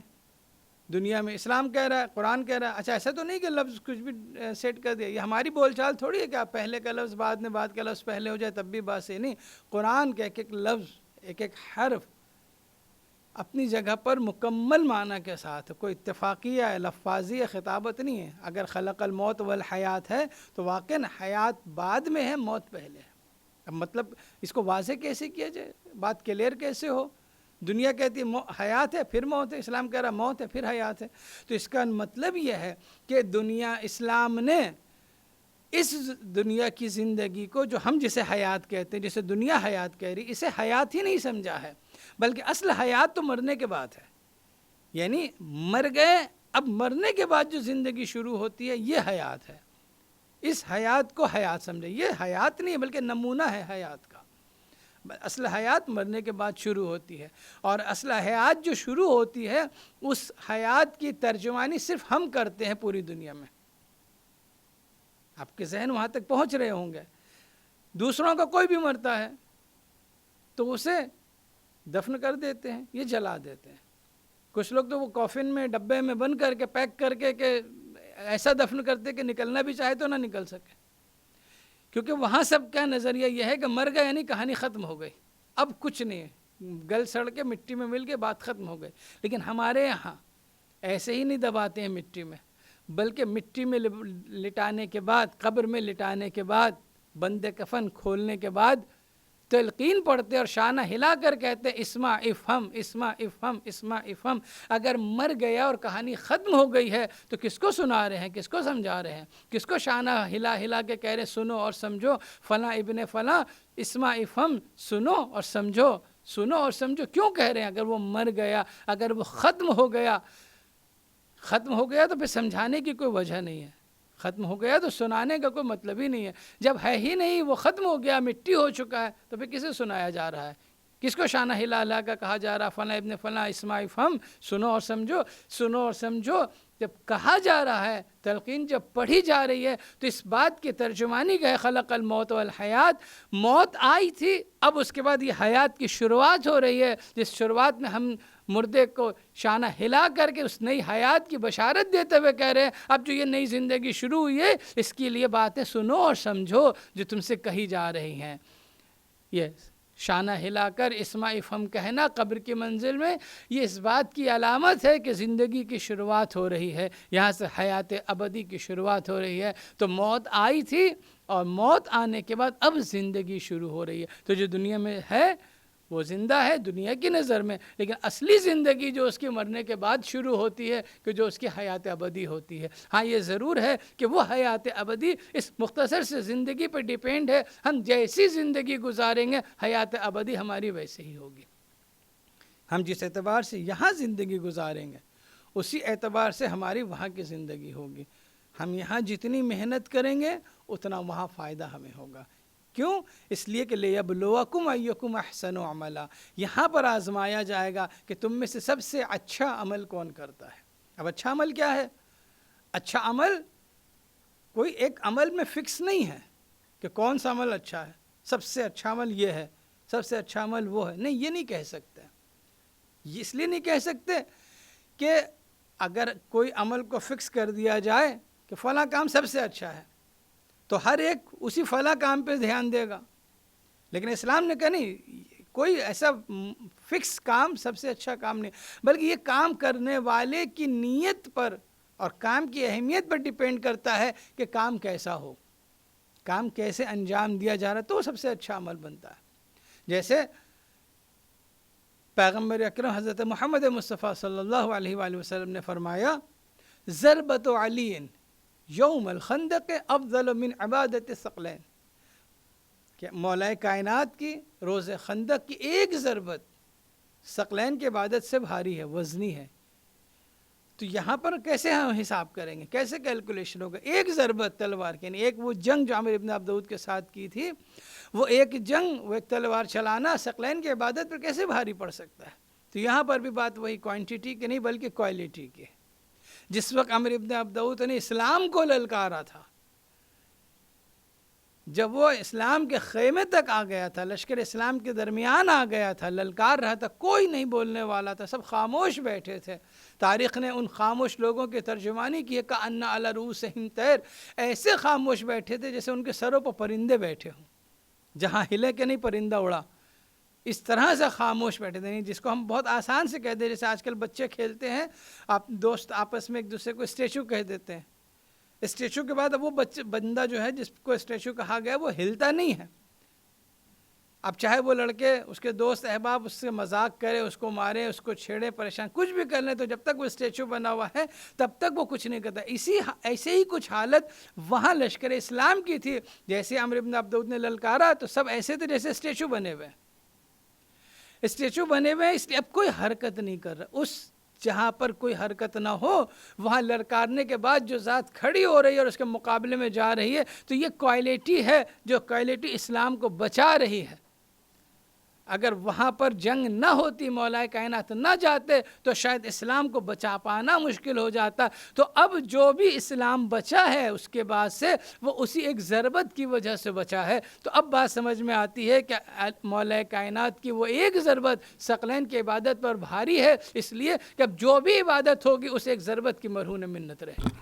دنیا میں اسلام کہہ رہا ہے، قرآن کہہ رہا ہے، اچھا ایسا تو نہیں کہ لفظ کچھ بھی سیٹ کر دیا، یہ ہماری بول چال تھوڑی ہے کہ آپ پہلے کا لفظ بعد میں، بعد کا لفظ پہلے ہو جائے تب بھی بات سے نہیں۔ قرآن کا ایک ایک لفظ، ایک ایک حرف اپنی جگہ پر مکمل معنی کے ساتھ، کوئی اتفاقیہ لفاظی خطابت نہیں ہے۔ اگر خلق الموت والحیات ہے تو واقعاً حیات بعد میں ہے، موت پہلے ہے۔ اب مطلب اس کو واضح کیسے کیا جائے، بات کلیئر کیسے ہو؟ دنیا کہتی ہے حیات ہے پھر موت ہے، اسلام کہہ رہا موت ہے پھر حیات ہے۔ تو اس کا مطلب یہ ہے کہ دنیا، اسلام نے اس دنیا کی زندگی کو، جو ہم جسے حیات کہتے ہیں، جسے دنیا حیات کہہ رہی، اسے حیات ہی نہیں سمجھا ہے، بلکہ اصل حیات تو مرنے کے بعد ہے۔ یعنی مر گئے، اب مرنے کے بعد جو زندگی شروع ہوتی ہے یہ حیات ہے۔ اس حیات کو حیات سمجھے، یہ حیات نہیں ہے بلکہ نمونہ ہے حیات کا۔ اصل حیات مرنے کے بعد شروع ہوتی ہے، اور اصل حیات جو شروع ہوتی ہے اس حیات کی ترجمانی صرف ہم کرتے ہیں پوری دنیا میں۔ آپ کے ذہن وہاں تک پہنچ رہے ہوں گے۔ دوسروں کا کوئی بھی مرتا ہے تو اسے دفن کر دیتے ہیں، یہ جلا دیتے ہیں۔ کچھ لوگ تو وہ کافن میں، ڈبے میں بند کر کے، پیک کر کے کہ ایسا دفن کرتے کہ نکلنا بھی چاہے تو نہ نکل سکے، کیونکہ وہاں سب کا نظریہ یہ ہے کہ مر گئے یعنی کہانی ختم ہو گئی، اب کچھ نہیں ہے، گل سڑ کے مٹی میں مل کے بات ختم ہو گئی۔ لیکن ہمارے یہاں ایسے ہی نہیں دباتے ہیں مٹی میں، بلکہ مٹی میں لٹانے کے بعد، قبر میں لٹانے کے بعد، بند کفن کھولنے کے بعد تلقین پڑھتے اور شانہ ہلا کر کہتے اسمع افہم، اسمع افہم، اسمع افہم۔ اگر مر گیا اور کہانی ختم ہو گئی ہے تو کس کو سنا رہے ہیں، کس کو سمجھا رہے ہیں، کس کو شانہ ہلا ہلا کے کہہ رہے سنو اور سمجھو، فلاں ابن فلاں، اسمع افہم، سنو اور سمجھو، سنو اور سمجھو۔ کیوں کہہ رہے ہیں؟ اگر وہ مر گیا، اگر وہ ختم ہو گیا، ختم ہو گیا تو پھر سمجھانے کی کوئی وجہ نہیں ہے، ختم ہو گیا تو سنانے کا کوئی مطلب ہی نہیں ہے۔ جب ہے ہی نہیں، وہ ختم ہو گیا، مٹی ہو چکا ہے، تو پھر کسے سنایا جا رہا ہے، کس کو شانہ ہلا ہلا کا کہا جا رہا فلاں ابن فلاں، اسمع افہم، سنو اور سمجھو، سنو اور سمجھو۔ جب کہا جا رہا ہے، تلقین جب پڑھی جا رہی ہے، تو اس بات کی ترجمانی کا ہے خلق الموت والحیات۔ موت آئی تھی، اب اس کے بعد یہ حیات کی شروعات ہو رہی ہے، جس شروعات میں ہم مردے کو شانہ ہلا کر کے اس نئی حیات کی بشارت دیتے ہوئے کہہ رہے ہیں اب جو یہ نئی زندگی شروع ہوئی ہے اس کے لیے باتیں سنو اور سمجھو جو تم سے کہی جا رہی ہیں۔ یہ شانہ ہلا کر اسمع افہم کہنا قبر کی منزل میں، یہ اس بات کی علامت ہے کہ زندگی کی شروعات ہو رہی ہے، یہاں سے حیات ابدی کی شروعات ہو رہی ہے۔ تو موت آئی تھی اور موت آنے کے بعد اب زندگی شروع ہو رہی ہے۔ تو جو دنیا میں ہے وہ زندہ ہے دنیا کی نظر میں، لیکن اصلی زندگی جو اس کے مرنے کے بعد شروع ہوتی ہے کہ جو اس کی حیات ابدی ہوتی ہے۔ ہاں یہ ضرور ہے کہ وہ حیات ابدی اس مختصر سے زندگی پر ڈیپینڈ ہے، ہم جیسی زندگی گزاریں گے حیات ابدی ہماری ویسے ہی ہوگی۔ ہم جس اعتبار سے یہاں زندگی گزاریں گے اسی اعتبار سے ہماری وہاں کی زندگی ہوگی۔ ہم یہاں جتنی محنت کریں گے اتنا وہاں فائدہ ہمیں ہوگا. کیوں؟ اس لیے کہ لیبلوکم ایکم احسن عملا، یہاں پر آزمایا جائے گا کہ تم میں سے سب سے اچھا عمل کون کرتا ہے. اب اچھا عمل کیا ہے؟ اچھا عمل کوئی ایک عمل میں فکس نہیں ہے کہ کون سا عمل اچھا ہے، سب سے اچھا عمل یہ ہے، سب سے اچھا عمل وہ ہے. نہیں، یہ نہیں کہہ سکتے. یہ اس لیے نہیں کہہ سکتے کہ اگر کوئی عمل کو فکس کر دیا جائے کہ فلاں کام سب سے اچھا ہے تو ہر ایک اسی فلاں کام پہ دھیان دے گا. لیکن اسلام نے کہا نہیں، کوئی ایسا فکس کام سب سے اچھا کام نہیں، بلکہ یہ کام کرنے والے کی نیت پر اور کام کی اہمیت پر ڈیپینڈ کرتا ہے کہ کام کیسا ہو، کام کیسے انجام دیا جا رہا ہے، تو وہ سب سے اچھا عمل بنتا ہے. جیسے پیغمبر اکرم حضرت محمد مصطفیٰ صلی اللہ علیہ وآلہ وسلم نے فرمایا ضربۃ علی یوم الخندق افضل من عبادت الثقلین، کہ مولا کائنات کی روز خندق کی ایک ضربت ثقلین کی عبادت سے بھاری ہے، وزنی ہے. تو یہاں پر کیسے ہم حساب کریں گے، کیسے کیلکولیشن ہوگا؟ ایک ضربت تلوار کی، یعنی ایک وہ جنگ جو عامر ابن عبدود کے ساتھ کی تھی، وہ ایک جنگ، وہ ایک تلوار چلانا ثقلین کی عبادت پر کیسے بھاری پڑ سکتا ہے؟ تو یہاں پر بھی بات وہی کوانٹٹی کی نہیں بلکہ کوالٹی کی. جس وقت عامر ابن عبدود نے اسلام کو للکارا تھا، جب وہ اسلام کے خیمے تک آ گیا تھا، لشکر اسلام کے درمیان آ گیا تھا، للکار رہا تھا، کوئی نہیں بولنے والا تھا، سب خاموش بیٹھے تھے. تاریخ نے ان خاموش لوگوں کی ترجمانی کی ہے کأن علی رؤوسہم طیر، ایسے خاموش بیٹھے تھے جیسے ان کے سروں پر پرندے بیٹھے ہوں، جہاں ہلے کہ نہیں پرندہ اڑا، اس طرح سے خاموش بیٹھے تھے. جس کو ہم بہت آسان سے کہتے ہیں، جیسے آج کل بچے کھیلتے ہیں، آپ دوست آپس میں ایک دوسرے کو اسٹیچو کہہ دیتے ہیں. اسٹیچو کے بعد اب وہ بندہ جو ہے جس کو اسٹیچو کہا گیا وہ ہلتا نہیں ہے. اب چاہے وہ لڑکے، اس کے دوست احباب اس سے مذاق کرے، اس کو مارے، اس کو چھیڑے، پریشان کچھ بھی کر لیں، تو جب تک وہ اسٹیچو بنا ہوا ہے تب تک وہ کچھ نہیں کرتا. ایسے ہی کچھ حالت وہاں لشکر اسلام کی تھی. جیسے عمرو ابن عبدود نے للکارا تو سب ایسے تھے جیسے اسٹیچو بنے ہوئے، اسٹیچو بنے ہوئے، اس لیے اب کوئی حرکت نہیں کر رہا. اس جہاں پر کوئی حرکت نہ ہو، وہاں للکارنے کے بعد جو ذات کھڑی ہو رہی ہے اور اس کے مقابلے میں جا رہی ہے، تو یہ کوالٹی ہے جو کوالٹی اسلام کو بچا رہی ہے. اگر وہاں پر جنگ نہ ہوتی، مولا کائنات نہ جاتے، تو شاید اسلام کو بچا پانا مشکل ہو جاتا. تو اب جو بھی اسلام بچا ہے اس کے بعد سے وہ اسی ایک ضربت کی وجہ سے بچا ہے. تو اب بات سمجھ میں آتی ہے کہ مولا کائنات کی وہ ایک ضربت ثقلین کی عبادت پر بھاری ہے، اس لیے کہ اب جو بھی عبادت ہوگی اس ایک ضربت کی مرہون منت رہے گی،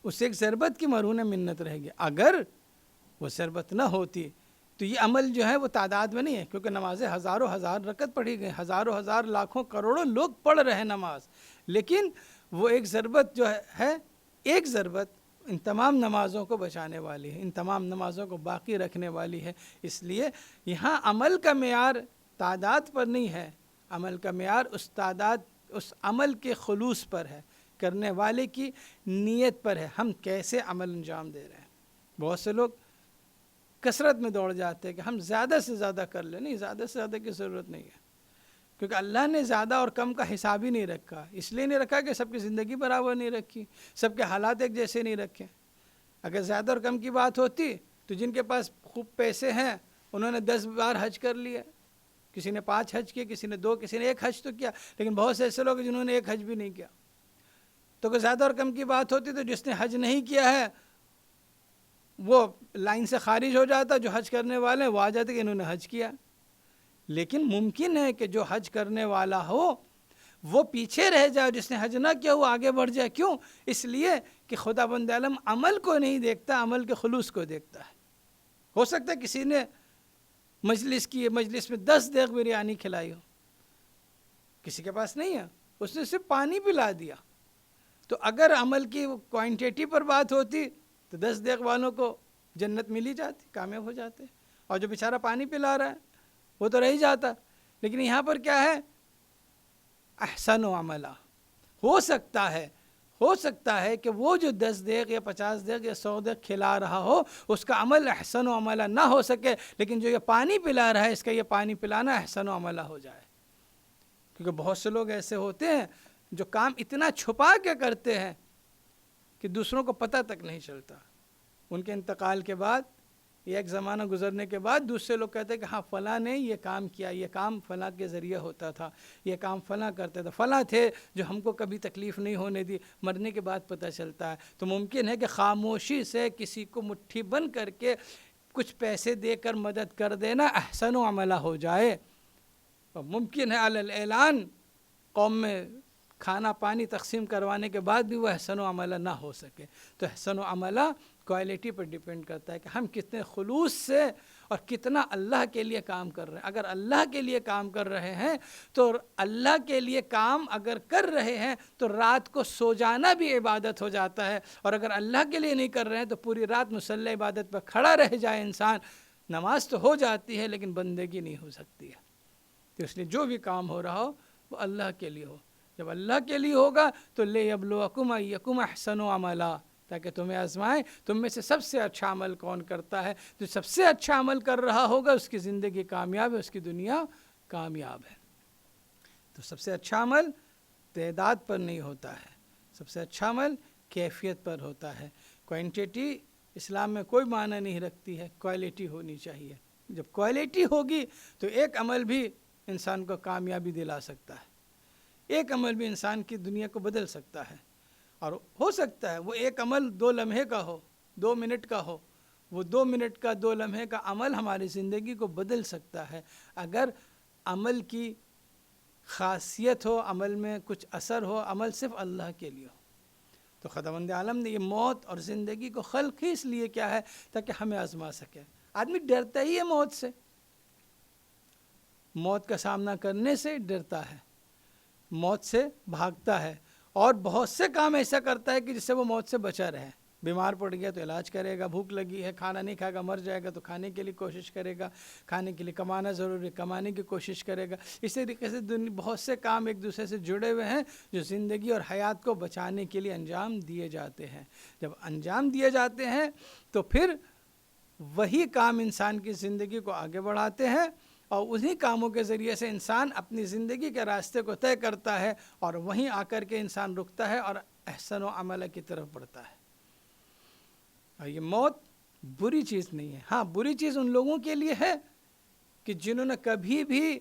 اس ایک ضربت کی مرہون منت رہے گی. اگر وہ ضربت نہ ہوتی تو یہ عمل جو ہے وہ تعداد میں نہیں ہے، کیونکہ نمازیں ہزاروں ہزار رکعت پڑھی گئی، ہزاروں ہزار لاکھوں کروڑوں لوگ پڑھ رہے ہیں نماز، لیکن وہ ایک ضربت جو ہے ایک ضربت ان تمام نمازوں کو بچانے والی ہے، ان تمام نمازوں کو باقی رکھنے والی ہے. اس لیے یہاں عمل کا معیار تعداد پر نہیں ہے، عمل کا معیار اس عمل کے خلوص پر ہے، کرنے والے کی نیت پر ہے، ہم کیسے عمل انجام دے رہے ہیں. بہت سے لوگ کثرت میں دوڑ جاتے ہیں کہ ہم زیادہ سے زیادہ کر لیں. نہیں، زیادہ سے زیادہ کی ضرورت نہیں ہے، کیونکہ اللہ نے زیادہ اور کم کا حساب ہی نہیں رکھا. اس لیے نہیں رکھا کہ سب کی زندگی برابر نہیں رکھی، سب کے حالات ایک جیسے نہیں رکھے. اگر زیادہ اور کم کی بات ہوتی تو جن کے پاس خوب پیسے ہیں انہوں نے 10 بار حج کر لیا، کسی نے 5 حج کیے، کسی نے 2، کسی نے 1 حج تو کیا. لیکن بہت سے ایسے لوگ ہیں جنہوں نے 1 حج بھی نہیں کیا. تو اگر زیادہ اور کم کی بات ہوتی تو جس نے حج نہیں کیا ہے وہ لائن سے خارج ہو جاتا، جو حج کرنے والے ہیں وہ آ جاتے کہ انہوں نے حج کیا. لیکن ممکن ہے کہ جو حج کرنے والا ہو وہ پیچھے رہ جائے، جس نے حج نہ کیا وہ آگے بڑھ جائے. کیوں؟ اس لیے کہ خدا بند عالم عمل کو نہیں دیکھتا، عمل کے خلوص کو دیکھتا ہے. ہو سکتا ہے کسی نے مجلس کی، مجلس میں 10 دیگ بریانی کھلائی ہو، کسی کے پاس نہیں ہے، اس نے صرف پانی پلا دیا. تو اگر عمل کی کوانٹیٹی پر بات ہوتی تو 10 دیگ والوں کو جنت ملی جاتی، کامیاب ہو جاتے، اور جو بیچارہ پانی پلا رہا ہے وہ تو رہ ہی جاتا. لیکن یہاں پر کیا ہے؟ احسن و عملہ. ہو سکتا ہے کہ وہ جو 10 دیگ یا 50 دیگ یا 100 دیگ کھلا رہا ہو اس کا عمل احسن و عملہ نہ ہو سکے، لیکن جو یہ پانی پلا رہا ہے اس کا یہ پانی پلانا احسن و عملہ ہو جائے. کیونکہ بہت سے لوگ ایسے ہوتے ہیں جو کام اتنا چھپا کے کرتے ہیں کہ دوسروں کو پتہ تک نہیں چلتا. ان کے انتقال کے بعد ایک زمانہ گزرنے کے بعد دوسرے لوگ کہتے ہیں کہ ہاں فلاں نے یہ کام کیا, یہ کام فلاں کے ذریعے ہوتا تھا, یہ کام فلاں کرتے تھے, فلاں تھے جو ہم کو کبھی تکلیف نہیں ہونے دی. مرنے کے بعد پتہ چلتا ہے. تو ممکن ہے کہ خاموشی سے کسی کو مٹھی بند کر کے کچھ پیسے دے کر مدد کر دینا احسن و عملہ ہو جائے, اور ممکن ہے علی الاعلان قوم میں کھانا پانی تقسیم کروانے کے بعد بھی وہ احسن و عملہ نہ ہو سکے. تو احسن و عملہ کوالٹی پر ڈیپینڈ کرتا ہے کہ ہم کتنے خلوص سے اور کتنا اللہ کے لیے کام کر رہے ہیں. اگر اللہ کے لیے کام کر رہے ہیں تو اللہ کے لیے کام اگر کر رہے ہیں تو رات کو سو جانا بھی عبادت ہو جاتا ہے, اور اگر اللہ کے لیے نہیں کر رہے ہیں تو پوری رات مصلی عبادت پر کھڑا رہ جائے انسان, نماز تو ہو جاتی ہے لیکن بندگی نہیں ہو سکتی ہے. تو اس لیے جو بھی کام ہو رہا ہو وہ اللہ کے لیے ہو. جب اللہ کے لیے ہوگا تو لِیَبْلُوَکُمْ أَیَّکُمْ أَحْسَنُ عَمَلًا, تاکہ تمہیں آزمائیں تم میں سے سب سے اچھا عمل کون کرتا ہے. جو سب سے اچھا عمل کر رہا ہوگا اس کی زندگی کامیاب ہے, اس کی دنیا کامیاب ہے. تو سب سے اچھا عمل تعداد پر نہیں ہوتا ہے, سب سے اچھا عمل کیفیت پر ہوتا ہے. کوانٹٹی اسلام میں کوئی معنی نہیں رکھتی ہے, کوالٹی ہونی چاہیے. جب کوالٹی ہوگی تو ایک عمل بھی انسان کو کامیابی دلا سکتا ہے, ایک عمل بھی انسان کی دنیا کو بدل سکتا ہے. اور ہو سکتا ہے وہ ایک عمل 2 لمحے کا ہو, 2 منٹ کا ہو, وہ 2 منٹ کا 2 لمحے کا عمل ہماری زندگی کو بدل سکتا ہے اگر عمل کی خاصیت ہو, عمل میں کچھ اثر ہو, عمل صرف اللہ کے لیے ہو. تو خداوند عالم نے یہ موت اور زندگی کو خلق ہی اس لیے کیا ہے تاکہ ہمیں آزما سکے. آدمی ڈرتا ہی ہے موت سے, موت کا سامنا کرنے سے ڈرتا ہے, موت سے بھاگتا ہے, اور بہت سے کام ایسا کرتا ہے کہ جس سے وہ موت سے بچا رہے. بیمار پڑ گیا تو علاج کرے گا, بھوک لگی ہے کھانا نہیں کھائے گا مر جائے گا تو کھانے کے لیے کوشش کرے گا, کھانے کے لیے کمانا ضروری ہے کمانے کی کوشش کرے گا. اسی طریقے سے بہت سے کام ایک دوسرے سے جڑے ہوئے ہیں جو زندگی اور حیات کو بچانے کے لیے انجام دیے جاتے ہیں. جب انجام دیے جاتے ہیں تو پھر وہی کام انسان کی زندگی کو آگے بڑھاتے ہیں, اور انہی کاموں کے ذریعے سے انسان اپنی زندگی کے راستے کو طے کرتا ہے, اور وہیں آ کر کے انسان رکتا ہے اور احسن و عملہ کی طرف بڑھتا ہے. اور یہ موت بری چیز نہیں ہے. ہاں بری چیز ان لوگوں کے لیے ہے کہ جنہوں نے کبھی بھی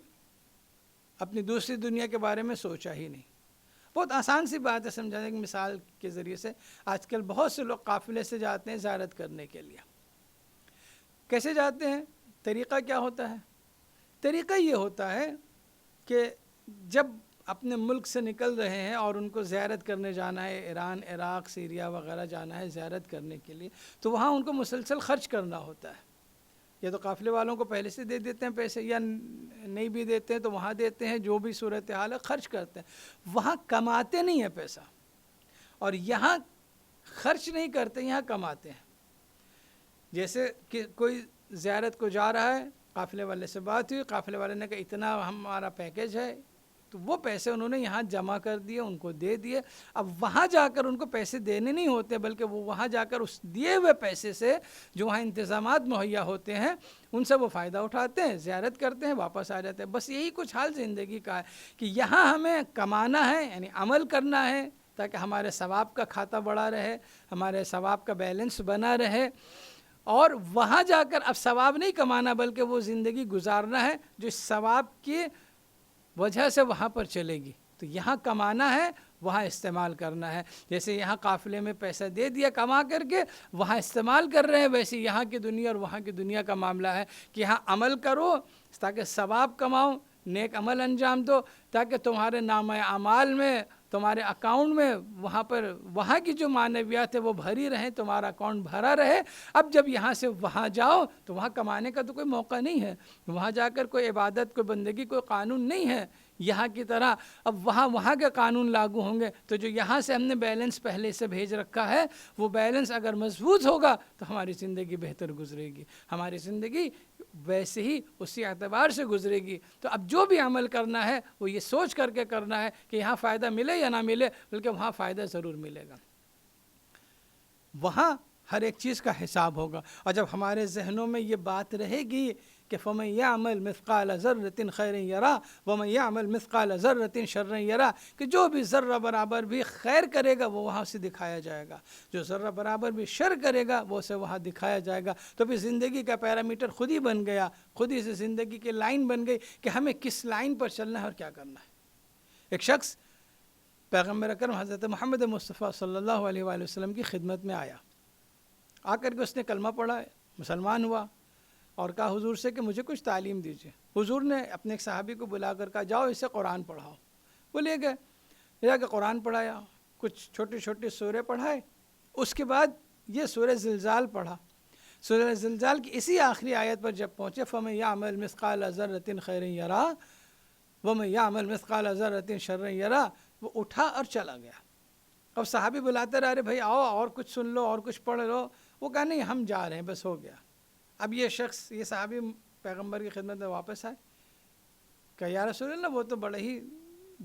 اپنی دوسری دنیا کے بارے میں سوچا ہی نہیں. بہت آسان سی بات ہے سمجھانے کی مثال کے ذریعے سے. آج کل بہت سے لوگ قافلے سے جاتے ہیں زیارت کرنے کے لیے. کیسے جاتے ہیں, طریقہ کیا ہوتا ہے؟ طریقہ یہ ہوتا ہے کہ جب اپنے ملک سے نکل رہے ہیں اور ان کو زیارت کرنے جانا ہے, ایران, عراق, سیریا وغیرہ جانا ہے زیارت کرنے کے لیے, تو وہاں ان کو مسلسل خرچ کرنا ہوتا ہے. یا تو قافلے والوں کو پہلے سے دے دیتے ہیں پیسے, یا نہیں بھی دیتے ہیں تو وہاں دیتے ہیں, جو بھی صورتحال ہے خرچ کرتے ہیں. وہاں کماتے نہیں ہیں پیسہ, اور یہاں خرچ نہیں کرتے, یہاں کماتے ہیں. جیسے کہ کوئی زیارت کو جا رہا ہے, قافلے والے سے بات ہوئی, قافلے والے نے کہا اتنا ہمارا پیکیج ہے, تو وہ پیسے انہوں نے یہاں جمع کر دیے, ان کو دے دیے. اب وہاں جا کر ان کو پیسے دینے نہیں ہوتے, بلکہ وہ وہاں جا کر اس دیے ہوئے پیسے سے جو وہاں انتظامات مہیا ہوتے ہیں ان سے وہ فائدہ اٹھاتے ہیں, زیارت کرتے ہیں, واپس آ جاتے ہیں. بس یہی کچھ حال زندگی کا ہے کہ یہاں ہمیں کمانا ہے, یعنی عمل کرنا ہے تاکہ ہمارے ثواب کا کھاتا بڑا رہے, ہمارے ثواب کا بیلنس بنا رہے. اور وہاں جا کر اب ثواب نہیں کمانا بلکہ وہ زندگی گزارنا ہے جو اس ثواب کی وجہ سے وہاں پر چلے گی. تو یہاں کمانا ہے, وہاں استعمال کرنا ہے. جیسے یہاں قافلے میں پیسہ دے دیا کما کر کے, وہاں استعمال کر رہے ہیں, ویسے یہاں کی دنیا اور وہاں کی دنیا کا معاملہ ہے کہ یہاں عمل کرو تاکہ ثواب کماؤ, نیک عمل انجام دو تاکہ تمہارے نامہ اعمال میں, تمہارے اکاؤنٹ میں, وہاں پر وہاں کی جو معنویات ہے وہ بھری رہیں, تمہارا اکاؤنٹ بھرا رہے. اب جب یہاں سے وہاں جاؤ تو وہاں کمانے کا تو کوئی موقع نہیں ہے, وہاں جا کر کوئی عبادت, کوئی بندگی, کوئی قانون نہیں ہے یہاں کی طرح. اب وہاں کے قانون لاگو ہوں گے, تو جو یہاں سے ہم نے بیلنس پہلے سے بھیج رکھا ہے وہ بیلنس اگر مضبوط ہوگا تو ہماری زندگی بہتر گزرے گی, ہماری زندگی ویسے ہی اسی اعتبار سے گزرے گی. تو اب جو بھی عمل کرنا ہے وہ یہ سوچ کر کے کرنا ہے کہ یہاں فائدہ ملے یا نہ ملے, بلکہ وہاں فائدہ ضرور ملے گا. وہاں ہر ایک چیز کا حساب ہوگا. اور جب ہمارے ذہنوں میں یہ بات رہے گی کہ فَمَن يَعْمَلْ مِثْقَالَ ذَرَّةٍ خَيْرٍ يَرَى وَمَن يَعْمَلْ مِثْقَالَ ذَرَّةٍ شَرًّا يَرَى، کہ جو بھی ذرہ برابر بھی خیر کرے گا وہ وہاں سے دکھایا جائے گا، جو ذرہ برابر بھی شر کرے گا وہ اسے وہاں دکھایا جائے گا۔ تو پھر زندگی کا پیرامیٹر خود ہی بن گیا، خود ہی سے زندگی کی لائن بن گئی کہ ہمیں کس لائن پر چلنا ہے اور کیا کرنا ہے۔ ایک شخص پیغمبر اکرم حضرت محمد مصطفیٰ صلی اللہ علیہ وآلہ وسلم کی خدمت میں آیا، آ کر کے اس نے کلمہ پڑھا، مسلمان ہوا اور کہا حضور سے کہ مجھے کچھ تعلیم دیجیے۔ حضور نے اپنے ایک صحابی کو بلا کر کہا جاؤ اسے قرآن پڑھاؤ۔ وہ لے گئے، جا کے قرآن پڑھایا، کچھ چھوٹے چھوٹے سورے پڑھائے، اس کے بعد یہ سورہ زلزال پڑھا۔ سورہ زلزال کی اسی آخری آیت پر جب پہنچے فَمَن يَعْمَلْ مِثْقَالَ ذَرَّةٍ خَيْرٍ يَرَى وَمَن يَعْمَلْ مِثْقَالَ ذَرَّةٍ شَرًّا يَرَى، وہ اٹھا اور چلا گیا۔ اب صحابی بلاتے رہے، ارے بھائی آؤ اور کچھ سن لو اور کچھ پڑھ لو، وہ کہا نہیں ہم جا رہے ہیں، بس ہو گیا۔ اب یہ شخص، یہ صحابی پیغمبر کی خدمت میں واپس آئے، کہ یا رسول اللہ وہ تو بڑے ہی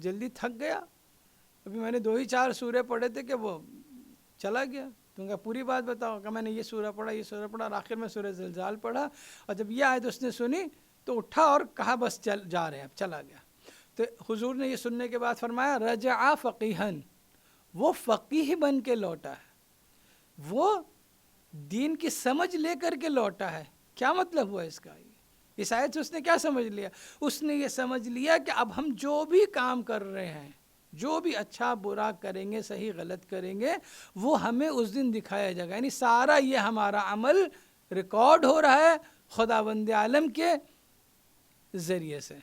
جلدی تھک گیا، ابھی میں نے 2 ہی 4 سورے پڑھے تھے کہ وہ چلا گیا۔ تو کہا پوری بات بتاؤ، کہ میں نے یہ سورہ پڑھا، یہ سورہ پڑھا، اور آخر میں سورہ زلزال پڑھا، اور جب یہ آیت اس نے سنی تو اٹھا اور کہا بس جا رہے ہیں، اب چلا گیا۔ تو حضور نے یہ سننے کے بعد فرمایا رجع فقیہن، وہ فقیہ بن کے لوٹا ہے، وہ دین کی سمجھ لے کر کے لوٹا ہے۔ کیا مطلب ہوا اس کا؟ اس آیت سے اس نے کیا سمجھ لیا؟ اس نے یہ سمجھ لیا کہ اب ہم جو بھی کام کر رہے ہیں، جو بھی اچھا برا کریں گے، صحیح غلط کریں گے، وہ ہمیں اس دن دکھایا جائے گا۔ یعنی سارا یہ ہمارا عمل ریکارڈ ہو رہا ہے خداوند عالم کے ذریعے سے۔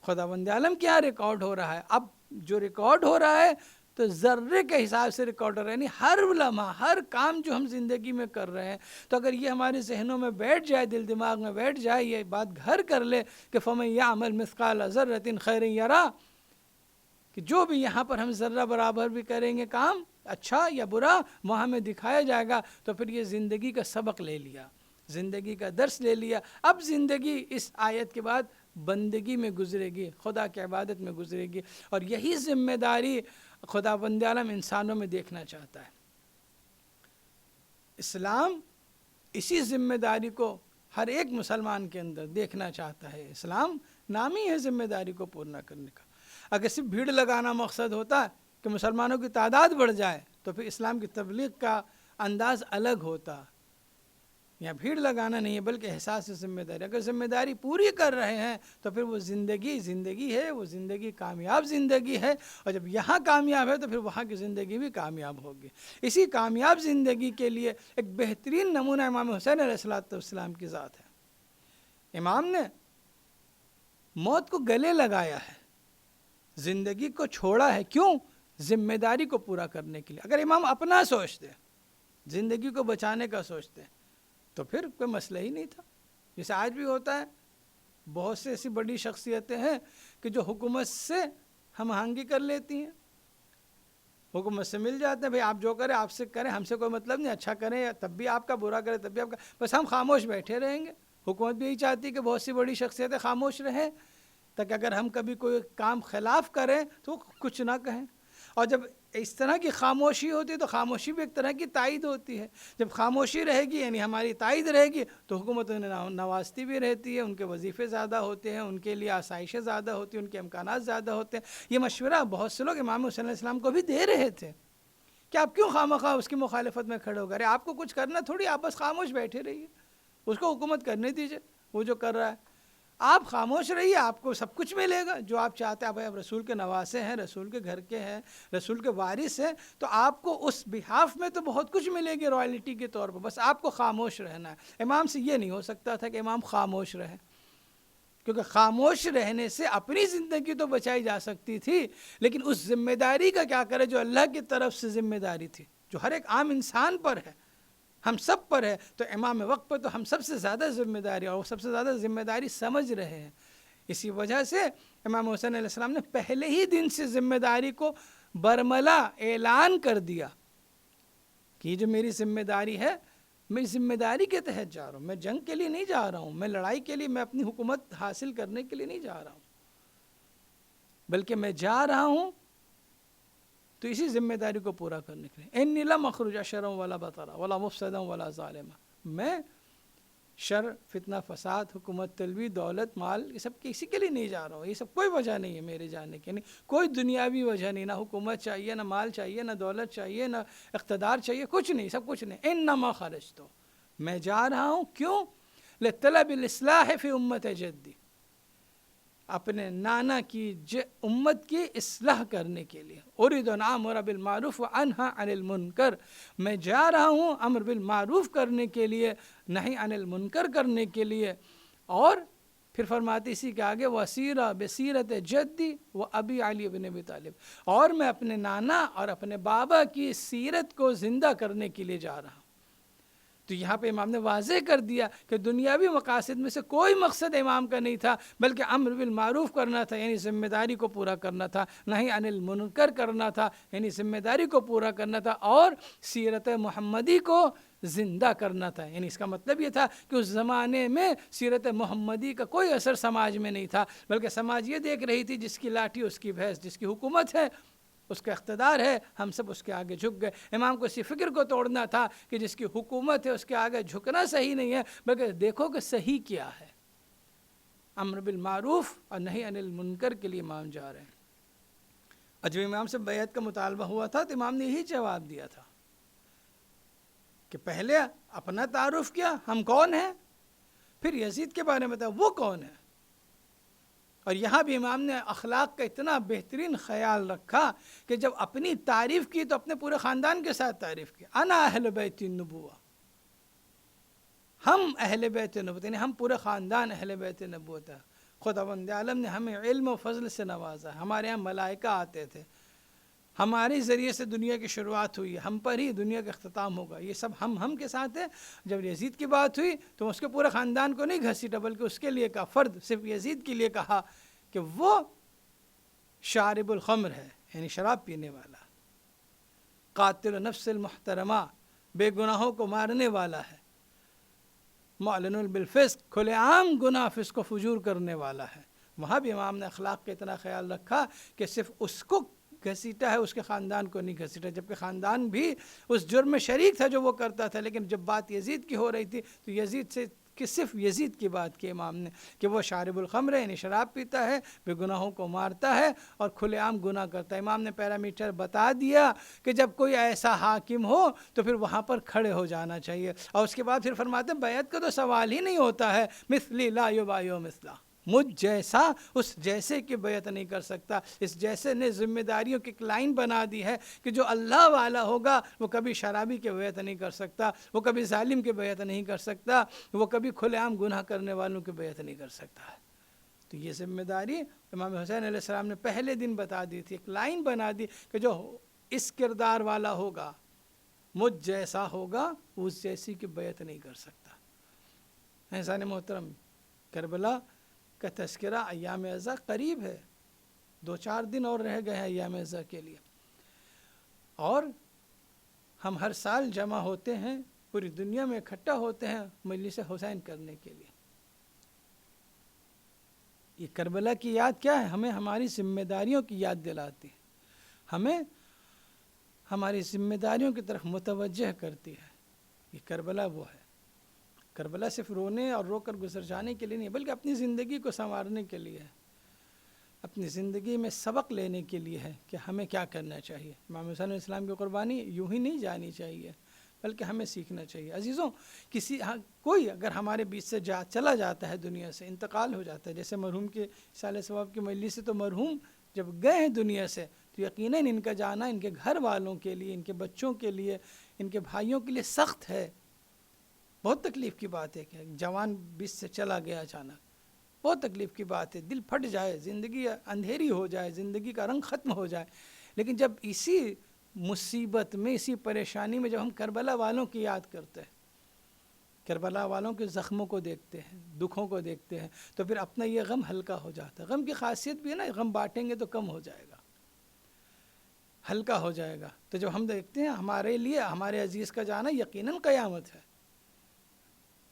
خداوند عالم کیا ریکارڈ ہو رہا ہے؟ اب جو ریکارڈ ہو رہا ہے تو ذرے کے حساب سے ریکارڈ ہو رہا ہے، یعنی ہر لمحہ، ہر کام جو ہم زندگی میں کر رہے ہیں، تو اگر یہ ہمارے ذہنوں میں بیٹھ جائے، دل دماغ میں بیٹھ جائے، یہ بات گھر کر لے کہ فَمَن يَعْمَلْ مِثْقَالَ ذَرَّةٍ خَيْرٍ يَرَى، کہ جو بھی یہاں پر ہم ذرہ برابر بھی کریں گے کام، اچھا یا برا، وہاں ہمیں دکھایا جائے گا۔ تو پھر یہ زندگی کا سبق لے لیا، زندگی کا درس لے لیا۔ اب زندگی اس آیت کے بعد بندگی میں گزرے گی، خدا کی عبادت میں گزرے گی، اور یہی ذمہ داری خداوند عالم انسانوں میں دیکھنا چاہتا ہے۔ اسلام اسی ذمہ داری کو ہر ایک مسلمان کے اندر دیکھنا چاہتا ہے۔ اسلام نام ہی ہے ذمہ داری کو پورا کرنے کا۔ اگر صرف بھیڑ لگانا مقصد ہوتا کہ مسلمانوں کی تعداد بڑھ جائے تو پھر اسلام کی تبلیغ کا انداز الگ ہوتا۔ یہاں بھیڑ لگانا نہیں ہے بلکہ احساس ذمہ داری۔ اگر ذمہ داری پوری کر رہے ہیں تو پھر وہ زندگی ہے، وہ زندگی کامیاب زندگی ہے، اور جب یہاں کامیاب ہے تو پھر وہاں کی زندگی بھی کامیاب ہوگی۔ اسی کامیاب زندگی کے لیے ایک بہترین نمونہ امام حسین علیہ السلام کی ذات ہے۔ امام نے موت کو گلے لگایا ہے، زندگی کو چھوڑا ہے، کیوں؟ ذمہ داری کو پورا کرنے کے لیے۔ اگر امام اپنا سوچتے، زندگی کو بچانے کا سوچتے تو پھر کوئی مسئلہ ہی نہیں تھا۔ جیسے آج بھی ہوتا ہے، بہت سے ایسی بڑی شخصیتیں ہیں کہ جو حکومت سے ہم آہنگی کر لیتی ہیں، حکومت سے مل جاتے ہیں، بھئی آپ جو کریں آپ سے کریں، ہم سے کوئی مطلب نہیں، اچھا کریں یا تب بھی آپ کا، برا کریں تب بھی آپ کا، بس ہم خاموش بیٹھے رہیں گے۔ حکومت بھی یہی چاہتی ہے کہ بہت سی بڑی شخصیتیں خاموش رہیں تاکہ اگر ہم کبھی کوئی کام خلاف کریں تو کچھ نہ کہیں۔ اور جب اس طرح کی خاموشی ہوتی ہے تو خاموشی بھی ایک طرح کی تائید ہوتی ہے۔ جب خاموشی رہے گی یعنی ہماری تائید رہے گی تو حکومت انہیں نوازتی بھی رہتی ہے، ان کے وظیفے زیادہ ہوتے ہیں، ان کے لیے آسائشیں زیادہ ہوتی ہیں، ان کے امکانات زیادہ ہوتے ہیں۔ یہ مشورہ بہت سے لوگ امام حسین علیہ السلام کو بھی دے رہے تھے کہ آپ کیوں خواہ اس کی مخالفت میں کھڑے ہو گئے؟ آپ کو کچھ کرنا تھوڑی، آپ بس خاموش بیٹھے رہیے، اس کو حکومت کرنے دیجیے وہ جو کر رہا ہے، آپ خاموش رہیے، آپ کو سب کچھ ملے گا جو آپ چاہتے ہیں۔ آپ رسول کے نواسے ہیں، رسول کے گھر کے ہیں، رسول کے وارث ہیں، تو آپ کو اس بحاف میں تو بہت کچھ ملے گی رائلٹی کے طور پر، بس آپ کو خاموش رہنا ہے۔ امام سے یہ نہیں ہو سکتا تھا کہ امام خاموش رہے، کیونکہ خاموش رہنے سے اپنی زندگی تو بچائی جا سکتی تھی، لیکن اس ذمہ داری کا کیا کرے جو اللہ کی طرف سے ذمہ داری تھی، جو ہر ایک عام انسان پر ہے، ہم سب پر ہے۔ تو امام وقت پر تو ہم سب سے زیادہ ذمہ داری، اور وہ سب سے زیادہ ذمہ داری سمجھ رہے ہیں۔ اسی وجہ سے امام حسین علیہ السلام نے پہلے ہی دن سے ذمہ داری کو برملا اعلان کر دیا کہ یہ جو میری ذمہ داری ہے، میں ذمہ داری کے تحت جا رہا ہوں، میں جنگ کے لیے نہیں جا رہا ہوں، میں لڑائی کے لیے، میں اپنی حکومت حاصل کرنے کے لیے نہیں جا رہا ہوں، بلکہ میں جا رہا ہوں تو اسی ذمہ داری کو پورا کرنے کے لیے۔ انی لم اخرج شرا ولا بطرا ولا مفسدا ولا ظالما، میں شر، فتنہ فساد، حکومت طلبی، دولت، مال، یہ سب کسی کے لیے نہیں جا رہا ہوں، یہ سب کوئی وجہ نہیں ہے میرے جانے کی، نہیں کوئی دنیاوی وجہ نہیں، نہ حکومت چاہیے، نہ مال چاہیے، نہ دولت چاہیے، نہ اقتدار چاہیے، کچھ نہیں، سب کچھ نہیں. انما خرجت، میں جا رہا ہوں کیوں؟ لطلب الاصلاح فی امت جدی، اپنے نانا کی امت کی اصلاح کرنے کے لیے. اريد ان امر بالمعروف وانهى عن المنکر، میں جا رہا ہوں امر بالمعروف کرنے کے لیے، نہی عن المنکر کرنے کے لیے. اور پھر فرماتے اسی کے آگے وسیرہ بسیرت جدی و ابی علی بن ابی طالب، اور میں اپنے نانا اور اپنے بابا کی سیرت کو زندہ کرنے کے لیے جا رہا ہوں. تو یہاں پہ امام نے واضح کر دیا کہ دنیاوی مقاصد میں سے کوئی مقصد امام کا نہیں تھا، بلکہ امر بالمعروف کرنا تھا، یعنی ذمہ داری کو پورا کرنا تھا، نہی عن المنکر کرنا تھا، یعنی ذمہ داری کو پورا کرنا تھا، اور سیرت محمدی کو زندہ کرنا تھا. یعنی اس کا مطلب یہ تھا کہ اس زمانے میں سیرت محمدی کا کوئی اثر سماج میں نہیں تھا، بلکہ سماج یہ دیکھ رہی تھی جس کی لاٹھی اس کی بھینس، جس کی حکومت ہے اس کا اقتدار ہے، ہم سب اس کے آگے جھک گئے. امام کو اسی فکر کو توڑنا تھا کہ جس کی حکومت ہے اس کے آگے جھکنا صحیح نہیں ہے، بلکہ دیکھو کہ صحیح کیا ہے. امر بالمعروف اور نہی عن المنکر کے لیے امام جا رہے ہیں. اور جب امام سے بیعت کا مطالبہ ہوا تھا تو امام نے یہی جواب دیا تھا کہ پہلے اپنا تعارف کیا، ہم کون ہیں، پھر یزید کے بارے میں بتایا وہ کون ہے. اور یہاں بھی امام نے اخلاق کا اتنا بہترین خیال رکھا کہ جب اپنی تعریف کی تو اپنے پورے خاندان کے ساتھ تعریف کی. انا اہل بیت النبوہ، ہم اہل بیت نبوت، یعنی ہم پورے خاندان اہل بیت نبوت ہے. خداوند عالم نے ہمیں علم و فضل سے نوازا. ہمارے یہاں ملائکہ آتے تھے، ہمارے ذریعے سے دنیا کی شروعات ہوئی ہے، ہم پر ہی دنیا کا اختتام ہوگا. یہ سب ہم کے ساتھ ہے. جب یزید کی بات ہوئی تو اس کے پورے خاندان کو نہیں گھسیٹا، بلکہ اس کے لیے کہا، فرد صرف یزید کے لیے کہا کہ وہ شارب الخمر ہے، یعنی شراب پینے والا، قاتل نفس المحترمہ، بے گناہوں کو مارنے والا ہے، معلن بالفسق، کھلے عام گناہ فسق و فجور کرنے والا ہے. وہاں بھی امام نے اخلاق کا اتنا خیال رکھا کہ صرف اس کو گھسیٹا ہے، اس کے خاندان کو نہیں گھسیٹا، جبکہ خاندان بھی اس جرم میں شریک تھا جو وہ کرتا تھا. لیکن جب بات یزید کی ہو رہی تھی تو یزید سے کہ صرف یزید کی بات کی امام نے کہ وہ شارب الخمر ہے، یعنی شراب پیتا ہے، بے گناہوں کو مارتا ہے اور کھلے عام گناہ کرتا ہے. امام نے پیرامیٹر بتا دیا کہ جب کوئی ایسا حاکم ہو تو پھر وہاں پر کھڑے ہو جانا چاہیے. اور اس کے بعد پھر فرماتے ہیں بیعت کا تو سوال ہی نہیں ہوتا ہے. مثلی لا یبایع مثلا، مجھ جیسا اس جیسے کی بیعت نہیں کر سکتا. اس جیسے نے ذمہ داریوں کی ایک لائن بنا دی ہے کہ جو اللہ والا ہوگا وہ کبھی شرابی کی بیعت نہیں کر سکتا، وہ کبھی ظالم کی بیعت نہیں کر سکتا، وہ کبھی کھلے عام گناہ کرنے والوں کی بیعت نہیں کر سکتا. تو یہ ذمہ داری امام حسین علیہ السلام نے پہلے دن بتا دی تھی، ایک لائن بنا دی کہ جو اس کردار والا ہوگا، مجھ جیسا ہوگا، اس جیسی کی بیعت نہیں کر سکتا. احسان محترم، کربلا کا تذکرہ ایام عزا قریب ہے، 2-4 دن اور رہ گئے ہیں ایام عزا کے لیے، اور ہم ہر سال جمع ہوتے ہیں، پوری دنیا میں اکٹھا ہوتے ہیں مجلس حسین کرنے کے لیے. یہ کربلا کی یاد کیا ہے؟ ہمیں ہماری ذمہ داریوں کی یاد دلاتی ہے، ہمیں ہماری ذمہ داریوں کی طرف متوجہ کرتی ہے. یہ کربلا وہ ہے. کربلا صرف رونے اور رو کر گزر جانے کے لیے نہیں، بلکہ اپنی زندگی کو سنوارنے کے لیے ہے، اپنی زندگی میں سبق لینے کے لیے ہے کہ ہمیں کیا کرنا چاہیے. امام حسین علیہ السلام کی قربانی یوں ہی نہیں جانی چاہیے، بلکہ ہمیں سیکھنا چاہیے. عزیزوں، کوئی اگر ہمارے بیچ سے چلا جاتا ہے، دنیا سے انتقال ہو جاتا ہے، جیسے مرحوم کے سال ثواب کی مجلس سے، تو مرحوم جب گئے ہیں دنیا سے تو یقیناً ان کا جانا ان کے گھر والوں کے لیے، ان کے بچوں کے لیے، ان کے بھائیوں کے لیے سخت ہے. بہت تکلیف کی بات ہے کہ جوان بیچ سے چلا گیا اچانک، بہت تکلیف کی بات ہے. دل پھٹ جائے، زندگی اندھیری ہو جائے، زندگی کا رنگ ختم ہو جائے. لیکن جب اسی مصیبت میں، اسی پریشانی میں جب ہم کربلا والوں کی یاد کرتے ہیں، کربلا والوں کے زخموں کو دیکھتے ہیں، دکھوں کو دیکھتے ہیں، تو پھر اپنا یہ غم ہلکا ہو جاتا ہے. غم کی خاصیت بھی ہے نا، غم بانٹیں گے تو کم ہو جائے گا، ہلکا ہو جائے گا. تو جب ہم دیکھتے ہیں ہمارے لیے ہمارے عزیز کا جانا یقیناً قیامت ہے.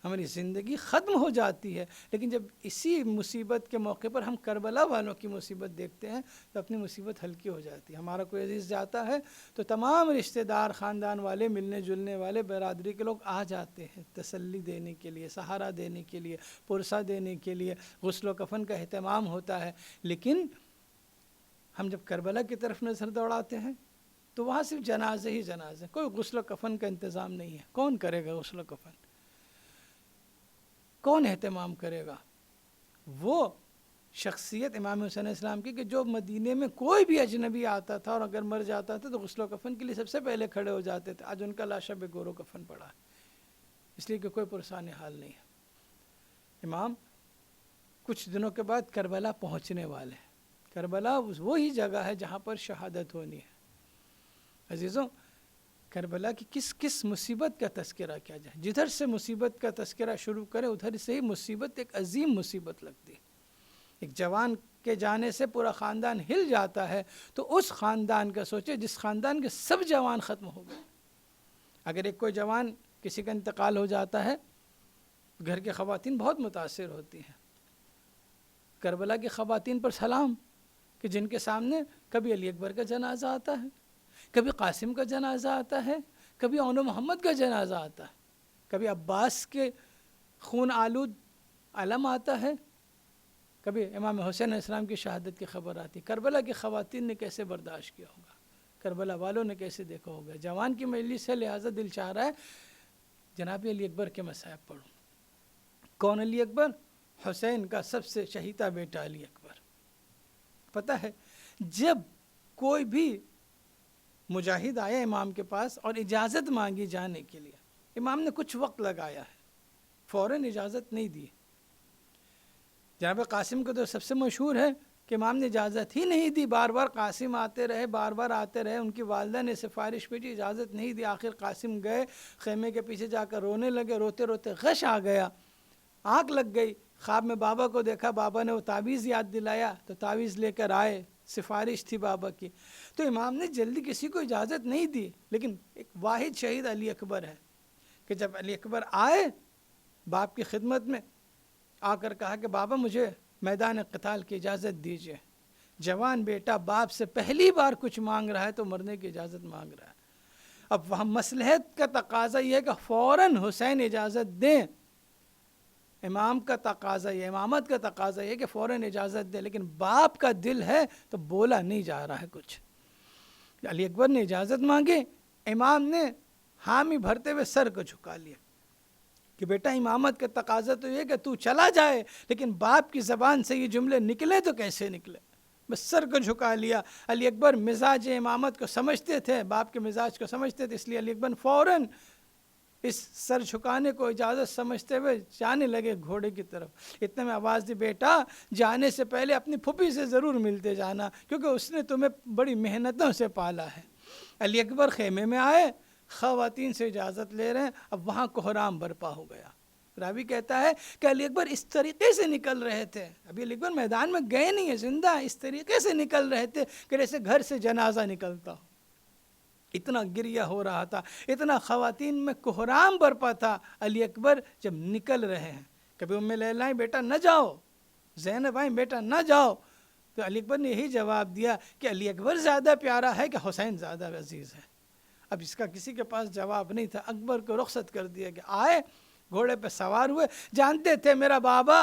ہماری زندگی ختم ہو جاتی ہے. لیکن جب اسی مصیبت کے موقع پر ہم کربلا والوں کی مصیبت دیکھتے ہیں تو اپنی مصیبت ہلکی ہو جاتی ہے. ہمارا کوئی عزیز جاتا ہے تو تمام رشتہ دار، خاندان والے، ملنے جلنے والے، برادری کے لوگ آ جاتے ہیں تسلی دینے کے لیے، سہارا دینے کے لیے، پرسہ دینے کے لیے، غسل و کفن کا اہتمام ہوتا ہے. لیکن ہم جب کربلا کی طرف نظر دوڑاتے ہیں تو وہاں صرف جنازے ہی جنازے، کوئی غسل و کفن کا انتظام نہیں ہے. کون کرے گا غسل و کفن؟ کون اہتمام کرے گا؟ وہ شخصیت امام حسین علیہ السلام کی کہ جو مدینے میں کوئی بھی اجنبی آتا تھا اور اگر مر جاتا تھا تو غسل و کفن کے لیے سب سے پہلے کھڑے ہو جاتے تھے. آج ان کا لاشا بے گور و کفن پڑا ہے، اس لیے کہ کوئی پرسان حال نہیں ہے. امام کچھ دنوں کے بعد کربلا پہنچنے والے ہیں. کربلا وہی جگہ ہے جہاں پر شہادت ہونی ہے. عزیزوں، کربلا کی کس مصیبت کا تذکرہ کیا جائے؟ جدھر سے مصیبت کا تذکرہ شروع کرے ادھر سے ہی مصیبت ایک عظیم مصیبت لگتی. ایک جوان کے جانے سے پورا خاندان ہل جاتا ہے تو اس خاندان کا سوچے جس خاندان کے سب جوان ختم ہو گئے. اگر ایک کوئی جوان کسی کا انتقال ہو جاتا ہے گھر کی خواتین بہت متاثر ہوتی ہیں. کربلا کی خواتین پر سلام کہ جن کے سامنے کبھی علی اکبر کا جنازہ آتا ہے، کبھی قاسم کا جنازہ آتا ہے، کبھی اون محمد کا جنازہ آتا ہے، کبھی عباس کے خون آلود علم آتا ہے، کبھی امام حسین علیہ السلام کی شہادت کی خبر آتی. کربلا کی خواتین نے کیسے برداشت کیا ہوگا؟ کربلا والوں نے کیسے دیکھا ہوگا؟ جوان کی مجلس ہے لہٰذا دل چاہ رہا ہے جناب علی اکبر کے مصائب پڑھوں. کون علی اکبر؟ حسین کا سب سے شہیدہ بیٹا علی اکبر. پتہ ہے جب کوئی بھی مجاہد آیا امام کے پاس اور اجازت مانگی جانے کے لیے، امام نے کچھ وقت لگایا ہے، فوراً اجازت نہیں دی. جناب قاسم کو تو سب سے مشہور ہے کہ امام نے اجازت ہی نہیں دی. بار بار قاسم آتے رہے، بار بار آتے رہے، ان کی والدہ نے سفارش بھیجی، اجازت نہیں دی. آخر قاسم گئے، خیمے کے پیچھے جا کر رونے لگے. روتے روتے غش آ گیا، آنکھ لگ گئی. خواب میں بابا کو دیکھا، بابا نے وہ تعویذ یاد دلایا تو تعویذ لے کر آئے، سفارش تھی بابا کی. تو امام نے جلدی کسی کو اجازت نہیں دی. لیکن ایک واحد شہید علی اکبر ہے کہ جب علی اکبر آئے باپ کی خدمت میں، آ کر کہا کہ بابا مجھے میدان قتال کی اجازت دیجیے. جوان بیٹا باپ سے پہلی بار کچھ مانگ رہا ہے تو مرنے کی اجازت مانگ رہا ہے. اب وہاں مصلحت کا تقاضا یہ ہے کہ فوراً حسین اجازت دیں. امام کا تقاضا یہ، امامت کا تقاضا یہ کہ فوراً اجازت دے. لیکن باپ کا دل ہے تو بولا نہیں جا رہا ہے کچھ. علی اکبر نے اجازت مانگی، امام نے حامی بھرتے ہوئے سر کو جھکا لیا کہ بیٹا امامت کا تقاضا تو یہ کہ تو چلا جائے، لیکن باپ کی زبان سے یہ جملے نکلے تو کیسے نکلے. بس سر کو جھکا لیا. علی اکبر مزاج امامت کو سمجھتے تھے، باپ کے مزاج کو سمجھتے تھے، اس لیے علی اکبر فوراً اس سر جھکانے کو اجازت سمجھتے ہوئے جانے لگے گھوڑے کی طرف. اتنے میں آواز دی، بیٹا جانے سے پہلے اپنی پھوپھی سے ضرور ملتے جانا کیونکہ اس نے تمہیں بڑی محنتوں سے پالا ہے. علی اکبر خیمے میں آئے، خواتین سے اجازت لے رہے ہیں. اب وہاں کوہرام برپا ہو گیا. راوی کہتا ہے کہ علی اکبر اس طریقے سے نکل رہے تھے، ابھی علی اکبر میدان میں گئے نہیں ہیں، زندہ اس طریقے سے نکل رہے تھے کہ جیسے گھر سے جنازہ نکلتا ہو. اتنا گریہ ہو رہا تھا، اتنا خواتین میں کوہرام برپا تھا. علی اکبر جب نکل رہے ہیں، کبھی ام لیلا بیٹا نہ جاؤ، زینب آئیں بیٹا نہ جاؤ، تو علی اکبر نے یہی جواب دیا کہ علی اکبر زیادہ پیارا ہے کہ حسین زیادہ عزیز ہے. اب اس کا کسی کے پاس جواب نہیں تھا. اکبر کو رخصت کر دیا کہ آئے، گھوڑے پہ سوار ہوئے. جانتے تھے میرا بابا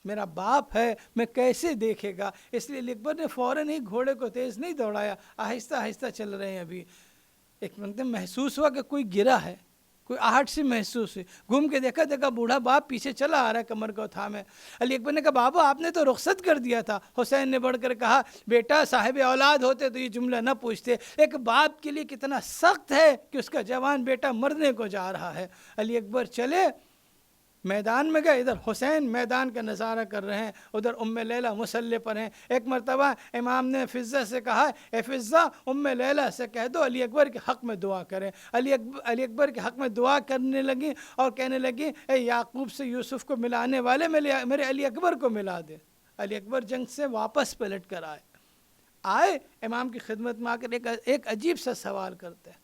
میرا باپ ہے، میں کیسے دیکھے گا، اس لیے علی اکبر نے فوراً ہی گھوڑے کو تیز نہیں دوڑایا، آہستہ آہستہ چل رہے ہیں. ابھی ایک منتظر محسوس ہوا کہ کوئی گرا ہے، کوئی آہٹ سی محسوس ہوئی. گھوم کے دیکھا بوڑھا باپ پیچھے چلا آ رہا ہے کمر کو تھامے. علی اکبر نے کہا بابا آپ نے تو رخصت کر دیا تھا. حسین نے بڑھ کر کہا بیٹا صاحب اولاد ہوتے تو یہ جملہ نہ پوچھتے. ایک باپ کے لیے کتنا سخت ہے کہ اس کا جوان بیٹا مرنے کو جا رہا ہے. علی اکبر چلے میدان میں گئے. ادھر حسین میدان کا نظارہ کر رہے ہیں، ادھر ام لیلا مسلح پر ہیں. ایک مرتبہ امام نے فضہ سے کہا اے فضہ ام لیلا سے کہہ دو علی اکبر کے حق میں دعا کریں. علی اکبر کے حق میں دعا کرنے لگی اور کہنے لگی اے یعقوب سے یوسف کو ملانے والے میرے علی اکبر کو ملا دے. علی اکبر جنگ سے واپس پلٹ کر آئے امام کی خدمت میں آ کر ایک عجیب سا سوال کرتے ہیں.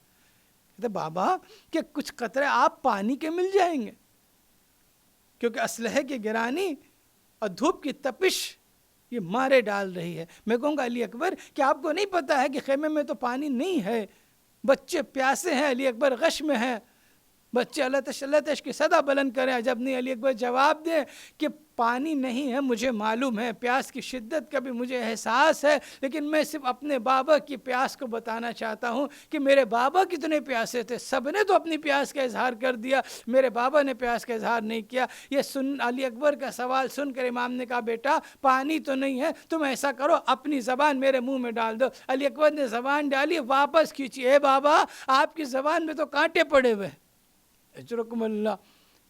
کہتے بابا کہ کچھ قطرے آپ پانی کے مل جائیں گے. کیونکہ اسلحے کی گرانی اور دھوپ کی تپش یہ مارے ڈال رہی ہے۔ میں کہوں گا علی اکبر کہ آپ کو نہیں پتا ہے کہ خیمے میں تو پانی نہیں ہے، بچے پیاسے ہیں، علی اکبر غش میں ہیں، بچے اللہ تش کی صدا بلند کریں، جب نہیں علی اکبر جواب دیں کہ پانی نہیں ہے، مجھے معلوم ہے، پیاس کی شدت کا بھی مجھے احساس ہے، لیکن میں صرف اپنے بابا کی پیاس کو بتانا چاہتا ہوں کہ میرے بابا کتنے پیاسے تھے، سب نے تو اپنی پیاس کا اظہار کر دیا، میرے بابا نے پیاس کا اظہار نہیں کیا۔ یہ علی اکبر کا سوال سن کر امام نے کہا بیٹا پانی تو نہیں ہے، تم ایسا کرو اپنی زبان میرے منہ میں ڈال دو۔ علی اکبر نے زبان ڈالی، واپس کھینچی، اے بابا آپ کی زبان میں تو کانٹے پڑے ہوئے، اجرکم اللہ۔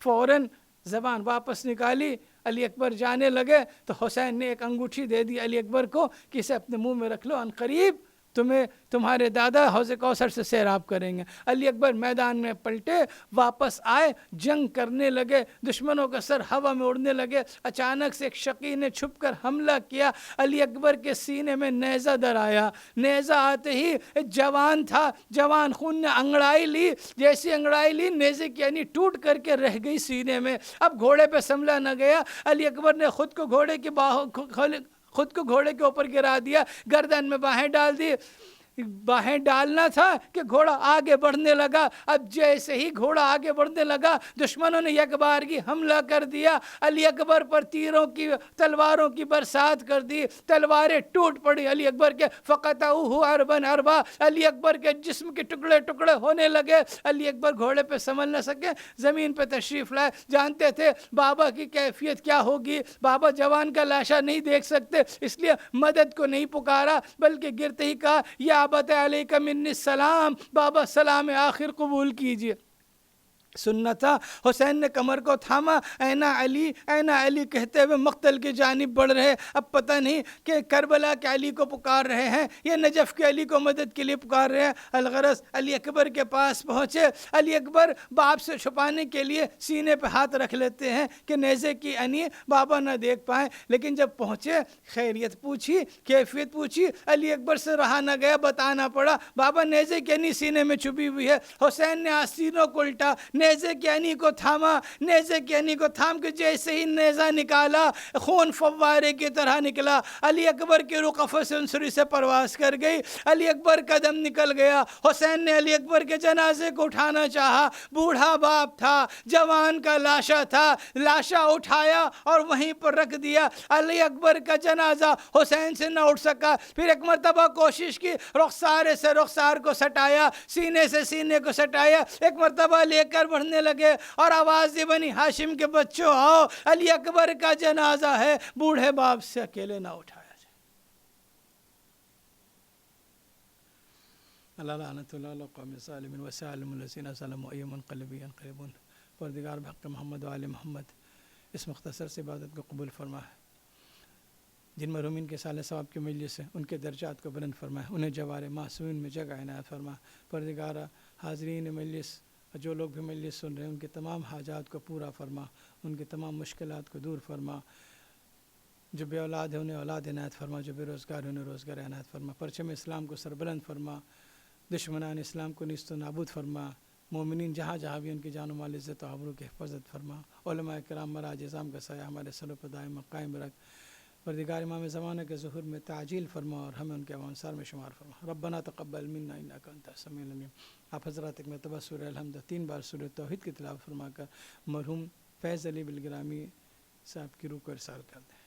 فوراً زبان واپس نکالی، علی اکبر جانے لگے تو حسین نے ایک انگوٹھی دے دی علی اکبر کو کہ اسے اپنے منہ میں رکھ لو، ان قریب تمہیں تمہارے دادا حوض کوثر سے سیراب کریں گے۔ علی اکبر میدان میں پلٹے، واپس آئے، جنگ کرنے لگے، دشمنوں کا سر ہوا میں اڑنے لگے۔ اچانک سے ایک شقی نے چھپ کر حملہ کیا، علی اکبر کے سینے میں نیزہ در آیا، نیزہ آتے ہی جوان تھا، جوان خون نے انگڑائی لی، جیسی انگڑائی لی نیزے کی یعنی ٹوٹ کر کے رہ گئی سینے میں۔ اب گھوڑے پہ سنبھلا نہ گیا، علی اکبر نے خود کو گھوڑے کے اوپر گرا دیا، گردن میں باہیں ڈال دی، باہیں ڈالنا تھا کہ گھوڑا آگے بڑھنے لگا۔ اب جیسے ہی گھوڑا آگے بڑھنے لگا دشمنوں نے یک بارگی حملہ کر دیا، علی اکبر پر تیروں کی تلواروں کی برسات کر دی، تلواریں ٹوٹ پڑی علی اکبر کے، فقطعوہ ارباً اربا، علی اکبر کے جسم کے ٹکڑے ٹکڑے ہونے لگے۔ علی اکبر گھوڑے پہ سنبھل نہ سکے، زمین پہ تشریف لائے، جانتے تھے بابا کی کیفیت کیا ہوگی، بابا جوان کا لاشا نہیں دیکھ سکتے، اس لیے مدد کو نہیں پکارا بلکہ گرتے ہی کہا یا ابت علیک منی السلام، بابا سلام آخر قبول کیجئے۔ سننا تھا۔ حسین نے کمر کو تھاما، اینا علی کہتے ہوئے مقتل کی جانب بڑھ رہے۔ اب پتہ نہیں کہ کربلا کے علی کو پکار رہے ہیں یا نجف کے علی کو مدد کے لیے پکار رہے ہیں۔ الغرض علی اکبر کے پاس پہنچے، علی اکبر باپ سے چھپانے کے لیے سینے پہ ہاتھ رکھ لیتے ہیں کہ نیزے کی انی بابا نہ دیکھ پائیں، لیکن جب پہنچے خیریت پوچھی، کیفیت پوچھی، علی اکبر سے رہا نہ گیا، بتانا پڑا بابا نیزے کی انی سینے میں چھپی ہوئی ہے۔ حسین نے آستینوں کو الٹا، نیزے کی انی کو تھاما، نیزے کی انی کو تھام کے جیسے ہی نیزہ نکالا خون فوارے کی طرح نکلا، علی اکبر کی روح قفس انصری سے پرواز کر گئی، علی اکبر کا دم نکل گیا۔ حسین نے علی اکبر کے جنازے کو اٹھانا چاہا، بوڑھا باپ تھا، جوان کا لاشا تھا، لاشا اٹھایا اور وہیں پر رکھ دیا۔ علی اکبر کا جنازہ حسین سے نہ اٹھ سکا، پھر ایک مرتبہ کوشش کی، رخسارے سے رخسار کو سٹایا، سینے سے سینے کو سٹایا، ایک مرتبہ لے کر بڑھنے لگے اور آواز دی بنی ہاشم کے بچوں آؤ، علی اکبر کا جنازہ ہے، بوڑھے باپ سے اکیلے نہ اٹھایا جائے۔ اللہ لعنت اللہ علی قوم الظالمین وسلم الذین ظلموا ای منقلب ینقلبون۔ پروردگار بحق محمد و آل محمد اس مختصر سے عبادت کو قبول فرمائے، جن مرحومین کے سال ثواب کی مجلس ہے ان کے درجات کو بلند فرمائے، انہیں جوار معصومین میں جگہ عنایت فرمائے۔ پروردگار حاضرین مجلس جو لوگ بھی مجلس سن رہے ہیں ان کے تمام حاجات کو پورا فرما، ان کے تمام مشکلات کو دور فرما، جو بے اولاد ہیں انہیں اولاد عنایت فرما، جو بے روزگار ہیں انہیں روزگار عنایت فرما، پرچم اسلام کو سربلند فرما، دشمنان اسلام کو نیست و نابود فرما، مومنین جہاں جہاں بھی ان کی جان و مال عزت و آبرو کی حفاظت فرما، علماء کرام مراج اعظام کا سایہ ہمارے سروں پر دائم قائم رکھ۔ پروردگار امام زمانہ کے ظہور میں تعجیل فرما اور ہمیں ان کے انصار میں شمار فرما۔ ربنا تقبل منا انک انت السمیع العلیم۔ آپ حضرات ایک مرتبہ سورہ الحمد 3 بار سورہ توحید کی تلاوت فرما کر مرحوم فیض علی بلگرامی صاحب کی روح کو ارسال کر دیں۔